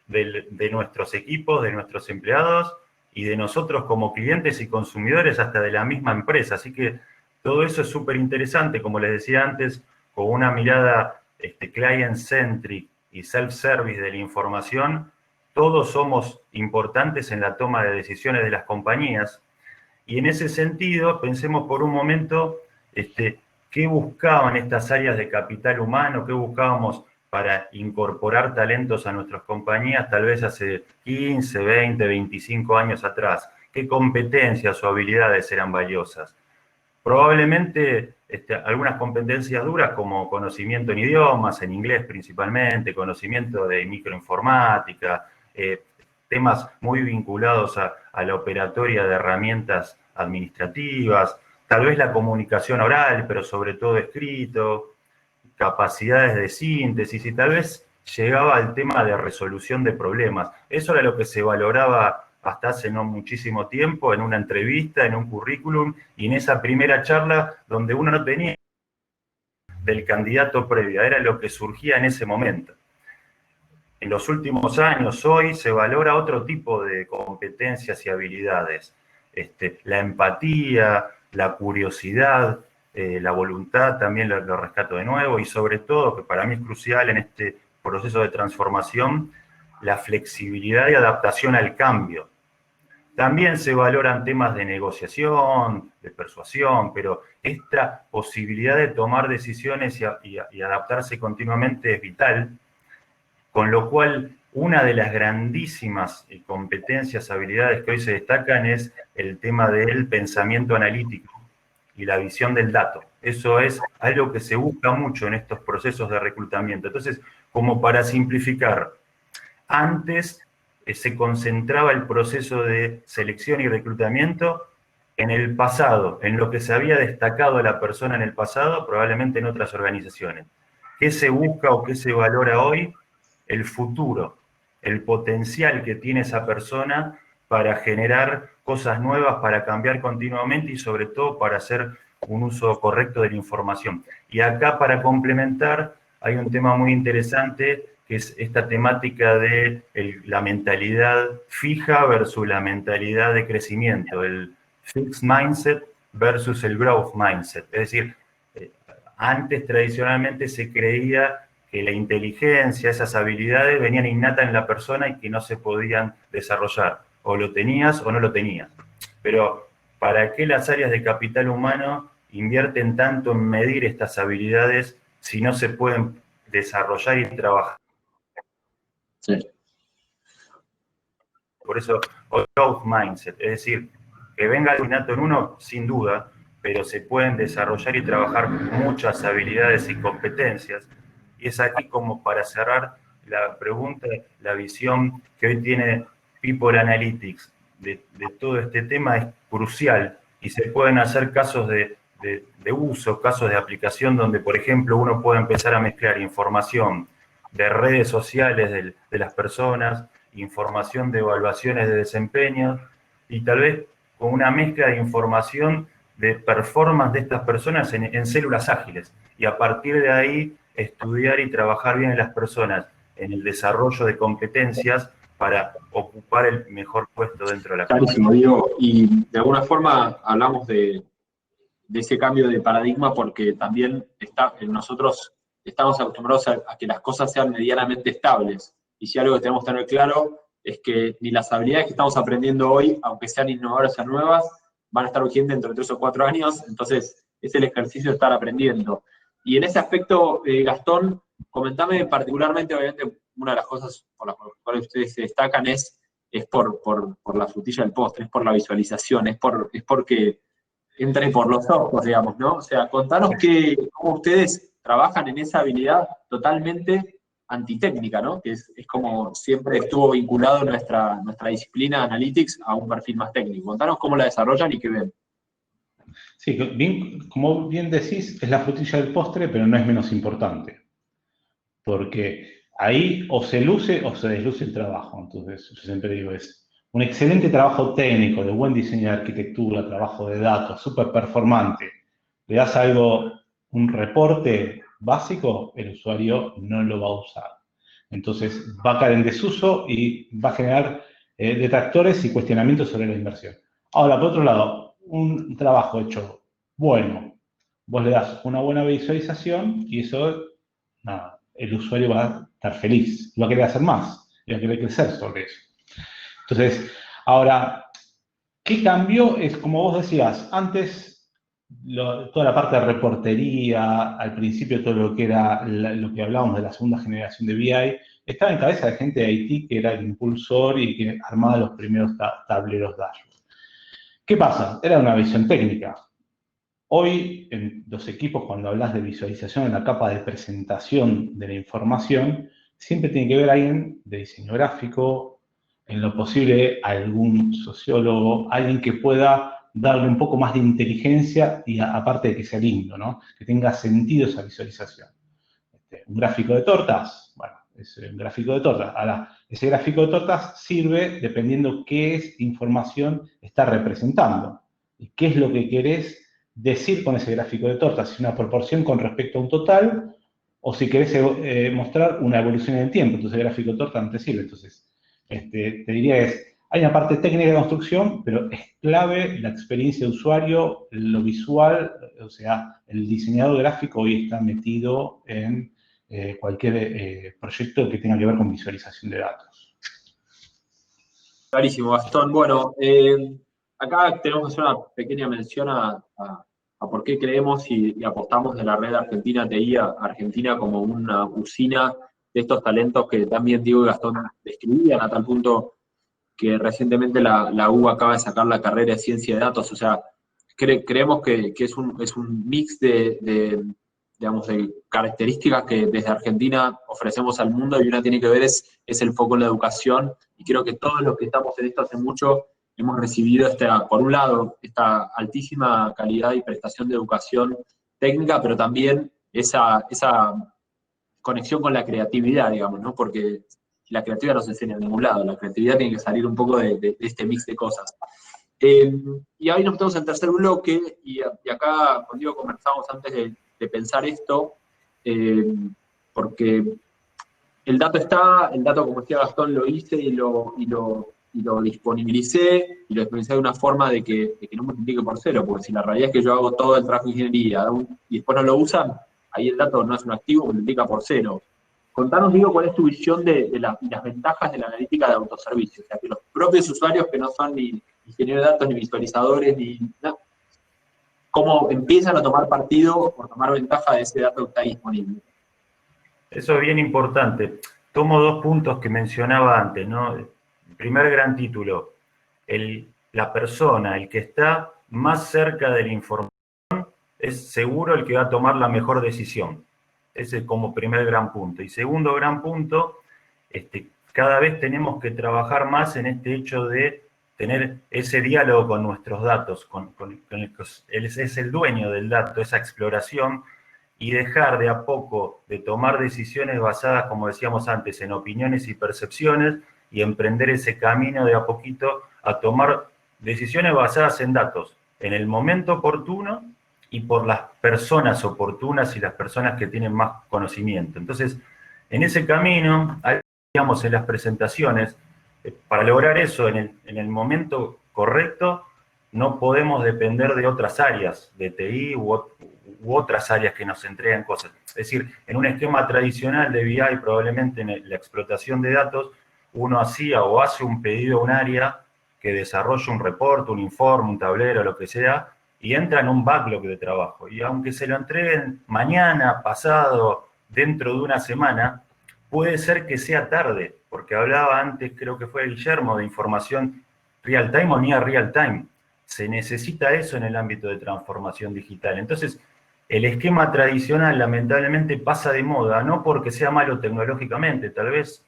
Speaker 5: de nuestros equipos, de nuestros empleados y de nosotros como clientes y consumidores hasta de la misma empresa. Así que todo eso es súper interesante, como les decía antes, con una mirada client-centric y self-service de la información. Todos somos importantes en la toma de decisiones de las compañías. Y en ese sentido, pensemos por un momento qué buscaban estas áreas de capital humano, qué buscábamos para incorporar talentos a nuestras compañías, tal vez hace 15, 20, 25 años atrás. ¿Qué competencias o habilidades eran valiosas? Probablemente algunas competencias duras como conocimiento en idiomas, en inglés principalmente, conocimiento de microinformática, temas muy vinculados a la operatoria de herramientas administrativas, tal vez la comunicación oral, pero sobre todo escrito, capacidades de síntesis y tal vez llegaba al tema de resolución de problemas. Eso era lo que se valoraba hasta hace no muchísimo tiempo, en una entrevista, en un currículum, y en esa primera charla donde uno no tenía del candidato previa, era lo que surgía en ese momento. En los últimos años, hoy, se valora otro tipo de competencias y habilidades. La empatía, la curiosidad, la voluntad, también lo rescato de nuevo, y sobre todo, que para mí es crucial en este proceso de transformación, la flexibilidad y adaptación al cambio. También se valoran temas de negociación, de persuasión, pero esta posibilidad de tomar decisiones y adaptarse continuamente es vital, con lo cual una de las grandísimas competencias, habilidades que hoy se destacan es el tema del pensamiento analítico y la visión del dato. Eso es algo que se busca mucho en estos procesos de reclutamiento. Entonces, como para simplificar, antes se concentraba el proceso de selección y reclutamiento en el pasado, en lo que se había destacado a la persona en el pasado, probablemente en otras organizaciones. ¿Qué se busca o qué se valora hoy? El futuro, el potencial que tiene esa persona para generar cosas nuevas, para cambiar continuamente y sobre todo para hacer un uso correcto de la información. Y acá, para complementar, hay un tema muy interesante que es esta temática de la mentalidad fija versus la mentalidad de crecimiento, el fixed mindset versus el growth mindset. Es decir, antes tradicionalmente se creía que la inteligencia, esas habilidades venían innatas en la persona y que no se podían desarrollar. O lo tenías o no lo tenías. Pero ¿para qué las áreas de capital humano invierten tanto en medir estas habilidades si no se pueden desarrollar y trabajar?
Speaker 2: Sí.
Speaker 5: Por eso, growth mindset, es decir, que venga el innato en uno, sin duda, pero se pueden desarrollar y trabajar muchas habilidades y competencias. Y es aquí como para cerrar la pregunta, la visión que hoy tiene People Analytics de todo este tema es crucial y se pueden hacer casos de uso, casos de aplicación donde, por ejemplo, uno puede empezar a mezclar información de redes sociales de las personas, información de evaluaciones de desempeño y tal vez con una mezcla de información de performance de estas personas en células ágiles. Y a partir de ahí, estudiar y trabajar bien en las personas en el desarrollo de competencias para ocupar el mejor puesto dentro de la compañía.
Speaker 2: Clarísimo, Diego. Y de alguna forma hablamos de ese cambio de paradigma porque también nosotros estamos acostumbrados a que las cosas sean medianamente estables. Y si algo que tenemos que tener claro es que ni las habilidades que estamos aprendiendo hoy, aunque sean innovadoras o nuevas, van a estar vigentes dentro de 3 o 4 años, entonces es el ejercicio de estar aprendiendo. Y en ese aspecto, Gastón, comentame particularmente, obviamente, una de las cosas por las cuales ustedes se destacan es por la frutilla del postre, es por la visualización, es porque entre por los ojos, digamos, ¿no? O sea, contanos cómo ustedes trabajan en esa habilidad totalmente antitécnica, ¿no? Que es como siempre estuvo vinculado nuestra disciplina Analytics a un perfil más técnico. Contanos cómo la desarrollan y qué ven.
Speaker 3: Sí, como bien decís, es la frutilla del postre, pero no es menos importante. Porque ahí o se luce o se desluce el trabajo. Entonces, yo siempre digo, es un excelente trabajo técnico, de buen diseño de arquitectura, trabajo de datos, súper performante. Le das algo, un reporte básico, el usuario no lo va a usar. Entonces, va a caer en desuso y va a generar detractores y cuestionamientos sobre la inversión. Ahora, por otro lado, un trabajo hecho bueno, vos le das una buena visualización y eso, nada, el usuario va a estar feliz, va a querer hacer más, y va a querer crecer sobre eso. Entonces, ahora, ¿qué cambió? Es como vos decías, antes toda la parte de reportería, al principio todo lo que era lo que hablábamos de la segunda generación de BI, estaba en cabeza de gente de IT que era el impulsor y que armaba los primeros tableros dashboard. ¿Qué pasa? Era una visión técnica. Hoy, en los equipos, cuando hablas de visualización en la capa de presentación de la información, siempre tiene que ver alguien de diseño gráfico, en lo posible algún sociólogo, alguien que pueda darle un poco más de inteligencia y aparte de que sea lindo, ¿no? Que tenga sentido esa visualización. Un gráfico de tortas, bueno, es un gráfico de tortas. Ahora, ese gráfico de tortas sirve dependiendo qué información está representando y qué es lo que querés decir con ese gráfico de tortas, si una proporción con respecto a un total, o si querés mostrar una evolución en el tiempo, entonces el gráfico de torta no te sirve. Entonces, te diría que hay una parte técnica de construcción, pero es clave la experiencia de usuario, lo visual, o sea, el diseñador gráfico hoy está metido en cualquier proyecto que tenga que ver con visualización de datos.
Speaker 2: Clarísimo, Gastón. Bueno, acá tenemos que hacer una pequeña mención a por qué creemos y apostamos de la red Argentina TI a Argentina como una usina de estos talentos que también Diego y Gastón describían, a tal punto que recientemente la U acaba de sacar la carrera de Ciencia de Datos. O sea, creemos que es un mix digamos, de características que desde Argentina ofrecemos al mundo, y una tiene que ver es el foco en la educación, y creo que todos los que estamos en esto hace mucho hemos recibido, por un lado, esta altísima calidad y prestación de educación técnica, pero también esa conexión con la creatividad, digamos, ¿no? Porque la creatividad no se enseña en ningún lado, la creatividad tiene que salir un poco de este mix de cosas. Y ahí nos metemos en tercer bloque, y acá contigo conversamos antes de pensar esto, porque el dato, como decía Gastón, lo hice y lo disponibilicé de una forma de que no multiplique por cero, porque si la realidad es que yo hago todo el trabajo de ingeniería y después no lo usan, ahí el dato no es un activo, multiplica por cero. Contanos, Diego, cuál es tu visión de las ventajas de la analítica de autoservicio, o sea, que los propios usuarios que no son ni ingenieros de datos, ni visualizadores, ni nada, cómo empiezan a tomar partido o tomar ventaja de ese dato que está disponible.
Speaker 5: Eso es bien importante. Tomo 2 puntos que mencionaba antes, ¿no? El primer gran título, la persona, el que está más cerca de la información, es seguro el que va a tomar la mejor decisión. Ese es como primer gran punto. Y segundo gran punto, cada vez tenemos que trabajar más en este hecho de tener ese diálogo con nuestros datos, con el que es el dueño del dato, esa exploración, y dejar de a poco de tomar decisiones basadas, como decíamos antes, en opiniones y percepciones, y emprender ese camino de a poquito a tomar decisiones basadas en datos, en el momento oportuno y por las personas oportunas y las personas que tienen más conocimiento. Entonces, en ese camino, digamos, en las presentaciones, para lograr eso en el momento correcto, no podemos depender de otras áreas, de TI u otras áreas que nos entregan cosas. Es decir, en un esquema tradicional de BI, probablemente en la explotación de datos, uno hacía o hace un pedido a un área que desarrolle un reporte, un informe, un tablero, lo que sea, y entra en un backlog de trabajo. Y aunque se lo entreguen mañana, pasado, dentro de una semana, puede ser que sea tarde, porque hablaba antes, creo que fue Guillermo, de información real time o near real time. Se necesita eso en el ámbito de transformación digital. Entonces, el esquema tradicional lamentablemente pasa de moda, no porque sea malo tecnológicamente, tal vez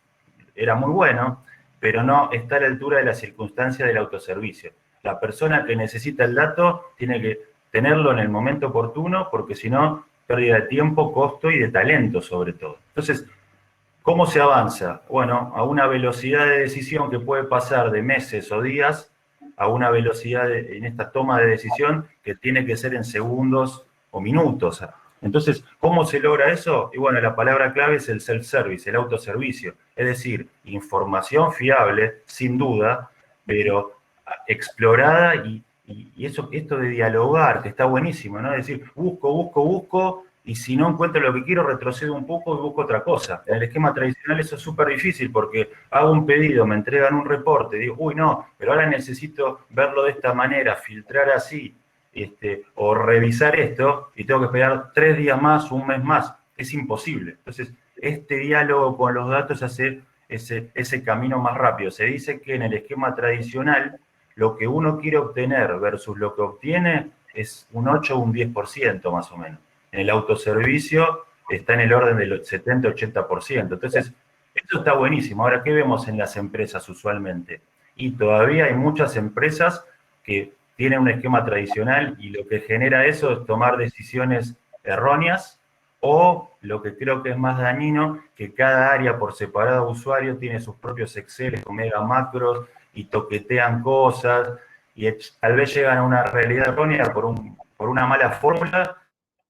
Speaker 5: era muy bueno, pero no está a la altura de las circunstancias del autoservicio. La persona que necesita el dato tiene que tenerlo en el momento oportuno, porque si no, pérdida de tiempo, costo y de talento sobre todo. Entonces, ¿cómo se avanza? Bueno, a una velocidad de decisión que puede pasar de meses o días a una velocidad en esta toma de decisión que tiene que ser en segundos o minutos. Entonces, ¿cómo se logra eso? Y bueno, la palabra clave es el self-service, el autoservicio. Es decir, información fiable, sin duda, pero explorada y esto de dialogar, que está buenísimo, ¿no? Es decir, busco, y si no encuentro lo que quiero, retrocedo un poco y busco otra cosa. En el esquema tradicional eso es súper difícil porque hago un pedido, me entregan un reporte, digo, uy, no, pero ahora necesito verlo de esta manera, filtrar así, o revisar esto, y tengo que esperar 3 días más, un mes más. Es imposible. Entonces, este diálogo con los datos hace ese camino más rápido. Se dice que en el esquema tradicional, lo que uno quiere obtener versus lo que obtiene es un 8 o un 10% más o menos. En el autoservicio está en el orden del 70-80%. Entonces, eso está buenísimo. Ahora, ¿qué vemos en las empresas usualmente? Y todavía hay muchas empresas que tienen un esquema tradicional y lo que genera eso es tomar decisiones erróneas, o lo que creo que es más dañino, que cada área por separado usuario tiene sus propios Excel con mega macros y toquetean cosas y tal vez llegan a una realidad errónea por una mala fórmula,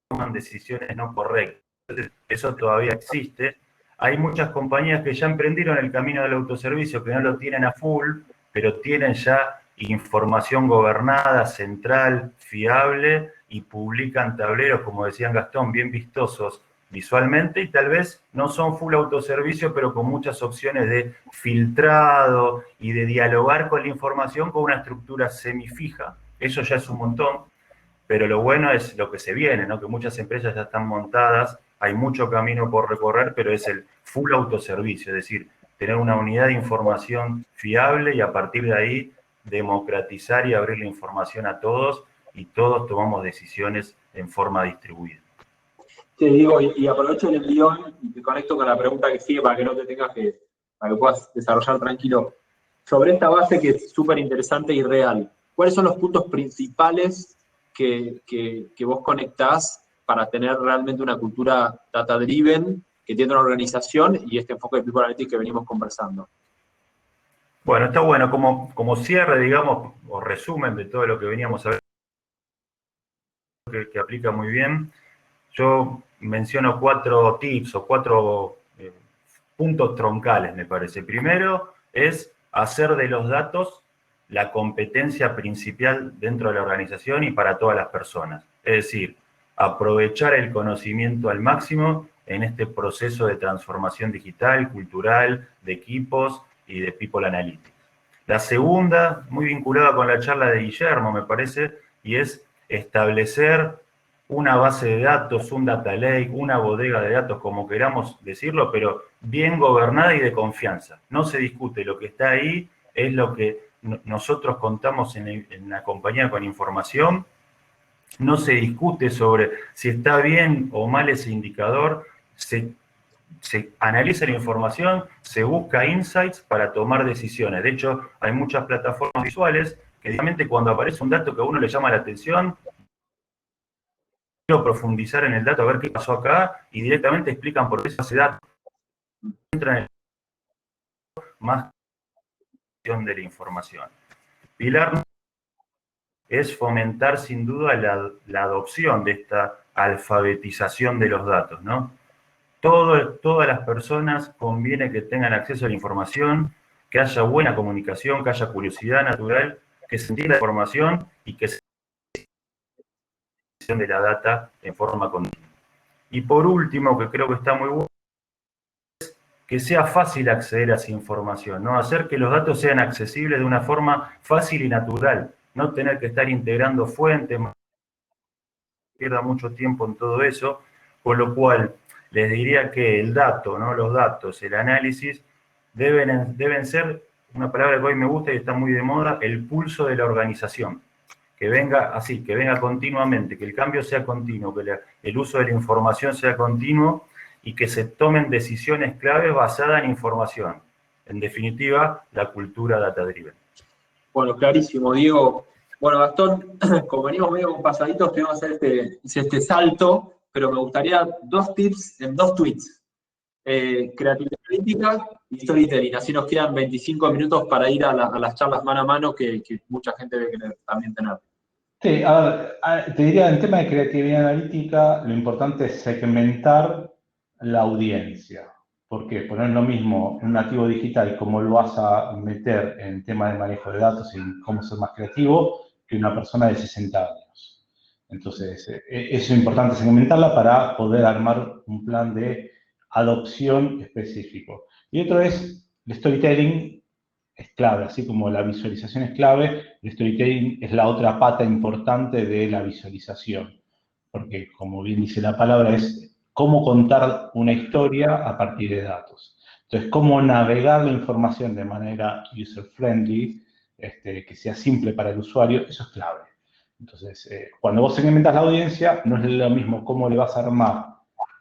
Speaker 5: toman decisiones no correctas. Entonces, eso todavía existe. Hay muchas compañías que ya emprendieron el camino del autoservicio, que no lo tienen a full, pero tienen ya información gobernada, central, fiable, y publican tableros, como decían Gastón, bien vistosos visualmente, y tal vez no son full autoservicio, pero con muchas opciones de filtrado y de dialogar con la información con una estructura semifija. Eso ya es un montón, pero lo bueno es lo que se viene, ¿no? Que muchas empresas ya están montadas, hay mucho camino por recorrer, pero es el full autoservicio, es decir, tener una unidad de información fiable y a partir de ahí democratizar y abrir la información a todos, y todos tomamos decisiones en forma distribuida.
Speaker 2: Te digo, y aprovecho el envión y te conecto con la pregunta que sigue para que no te tengas para que puedas desarrollar tranquilo. Sobre esta base que es súper interesante y real, ¿cuáles son los puntos principales que vos conectás para tener realmente una cultura data-driven que tiene una organización y este enfoque de People Analytics que venimos conversando?
Speaker 5: Bueno, está bueno. Como cierre, digamos, o resumen de todo lo que veníamos a ver, que aplica muy bien, yo menciono 4 tips o 4 puntos troncales, me parece. Primero es hacer de los datos la competencia principal dentro de la organización y para todas las personas. Es decir, aprovechar el conocimiento al máximo en este proceso de transformación digital, cultural, de equipos y de People Analytics. La segunda, muy vinculada con la charla de Guillermo, me parece, y es establecer una base de datos, un data lake, una bodega de datos, como queramos decirlo, pero bien gobernada y de confianza. No se discute, lo que está ahí es lo que nosotros contamos en la compañía con información. No se discute sobre si está bien o mal ese indicador, se se analiza la información, se busca insights para tomar decisiones. De hecho, hay muchas plataformas visuales que directamente cuando aparece un dato que a uno le llama la atención, quiero profundizar en el dato, a ver qué pasó acá, y directamente explican por qué ese dato entra en el más de la información. Pilar es fomentar sin duda la adopción de esta alfabetización de los datos, ¿no? Todas las personas conviene que tengan acceso a la información, que haya buena comunicación, que haya curiosidad natural, que se entienda la información y que se de la data en forma continua. Y por último, que creo que está muy bueno, es que sea fácil acceder a esa información, ¿no? Hacer que los datos sean accesibles de una forma fácil y natural, no tener que estar integrando fuentes, pierda mucho tiempo en todo eso, con lo cual les diría que el dato, ¿no? Los datos, el análisis, deben ser, una palabra que hoy me gusta y está muy de moda, el pulso de la organización. Que venga así, que venga continuamente, que el cambio sea continuo, que el uso de la información sea continuo y que se tomen decisiones claves basadas en información. En definitiva, la cultura data-driven.
Speaker 2: Bueno, clarísimo, Diego. Bueno, Gastón, como venimos medio con pasaditos, tenemos que hacer este salto, pero me gustaría 2 tips en 2 tweets. Creatividad analítica y storytelling. Así nos quedan 25 minutos para ir a las charlas mano a mano que mucha gente debe querer también tener.
Speaker 3: Sí, a ver, te diría, en tema de creatividad analítica, lo importante es segmentar la audiencia. ¿Por qué? Poner lo mismo en un nativo digital, cómo lo vas a meter en tema de manejo de datos y cómo ser más creativo, que una persona de 60 años. Entonces, eso es importante segmentarla para poder armar un plan de adopción específico. Y otro es el storytelling. Es clave, así como la visualización es clave, el storytelling es la otra pata importante de la visualización, porque como bien dice la palabra, es cómo contar una historia a partir de datos. Entonces, cómo navegar la información de manera user-friendly, que sea simple para el usuario, eso es clave. Entonces, cuando vos segmentas la audiencia, no es lo mismo cómo le vas a armar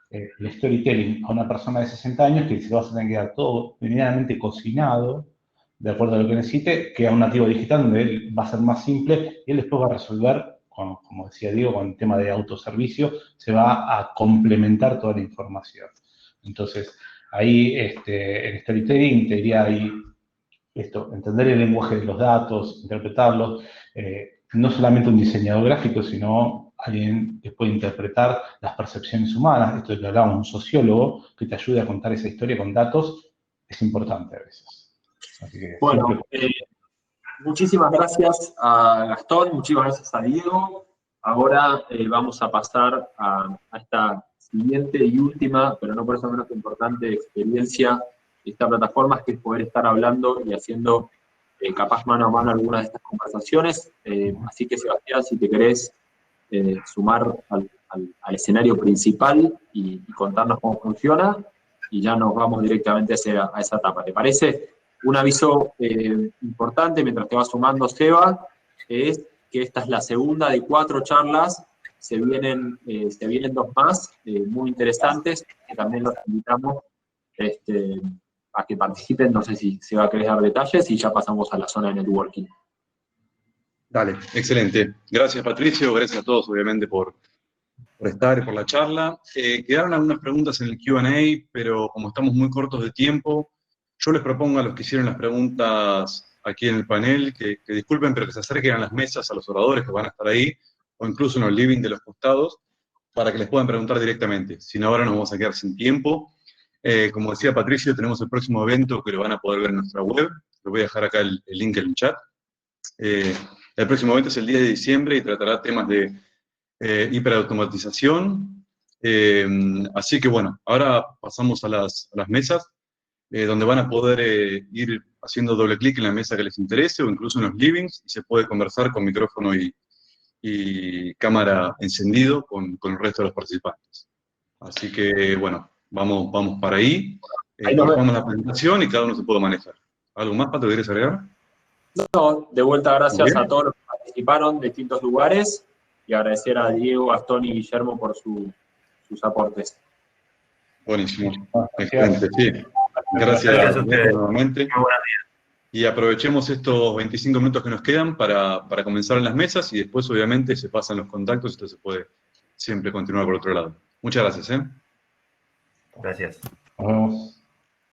Speaker 3: el storytelling a una persona de 60 años, que se lo vas a tener que dar todo medianamente cocinado, de acuerdo a lo que necesite, que a un nativo digital donde él va a ser más simple y él después va a resolver, como decía Diego, con el tema de autoservicio, se va a complementar toda la información. Entonces, ahí el storytelling te diría ahí esto, entender el lenguaje de los datos, interpretarlos, no solamente un diseñador gráfico, sino alguien que puede interpretar las percepciones humanas, esto de que hablábamos, un sociólogo que te ayude a contar esa historia con datos, es importante a veces. Así que
Speaker 2: bueno, muchísimas gracias a Gastón, muchísimas gracias a Diego. Ahora vamos a pasar a esta siguiente y última, pero no por eso menos importante, experiencia de esta plataforma, que es poder estar hablando y haciendo capaz mano a mano algunas de estas conversaciones. Así que, Sebastián, si te querés sumar al escenario principal y contarnos cómo funciona, y ya nos vamos directamente a esa etapa. ¿Te parece? Un aviso importante mientras te va sumando, Seba, es que esta es la segunda de 4 charlas. Se vienen 2 más muy interesantes, que también los invitamos a que participen. No sé si se va a querer dar detalles y ya pasamos a la zona de networking.
Speaker 1: Dale, excelente. Gracias, Patricio. Gracias a todos, obviamente, por estar y por la charla. Quedaron algunas preguntas en el Q&A, pero como estamos muy cortos de tiempo, yo les propongo a los que hicieron las preguntas aquí en el panel que disculpen, pero que se acerquen a las mesas, a los oradores que van a estar ahí, o incluso en los living de los costados, para que les puedan preguntar directamente. Si no, ahora nos vamos a quedar sin tiempo. Como decía Patricio, tenemos el próximo evento que lo van a poder ver en nuestra web. Les voy a dejar acá el link en el chat. El próximo evento es el 10 de diciembre y tratará temas de hiperautomatización. Así que bueno, ahora pasamos a las mesas, donde van a poder ir haciendo doble clic en la mesa que les interese o incluso en los livings, y se puede conversar con micrófono y cámara encendido con el resto de los participantes. Así que bueno, vamos para ahí. Vamos la presentación y cada uno se puede manejar. ¿Algo más, Pato, querés agregar?
Speaker 2: No, de vuelta gracias a todos los que participaron de distintos lugares y agradecer a Diego, Gastón y Guillermo por sus aportes.
Speaker 1: Buenísimo. Excelente, sí.
Speaker 5: Gracias a ustedes.
Speaker 1: Nuevamente.
Speaker 5: Muy buenos días.
Speaker 1: Y aprovechemos estos 25 minutos que nos quedan para comenzar en las mesas y después, obviamente, se pasan los contactos y esto se puede siempre continuar por otro lado. Muchas gracias.
Speaker 5: Gracias.
Speaker 3: Nos vemos.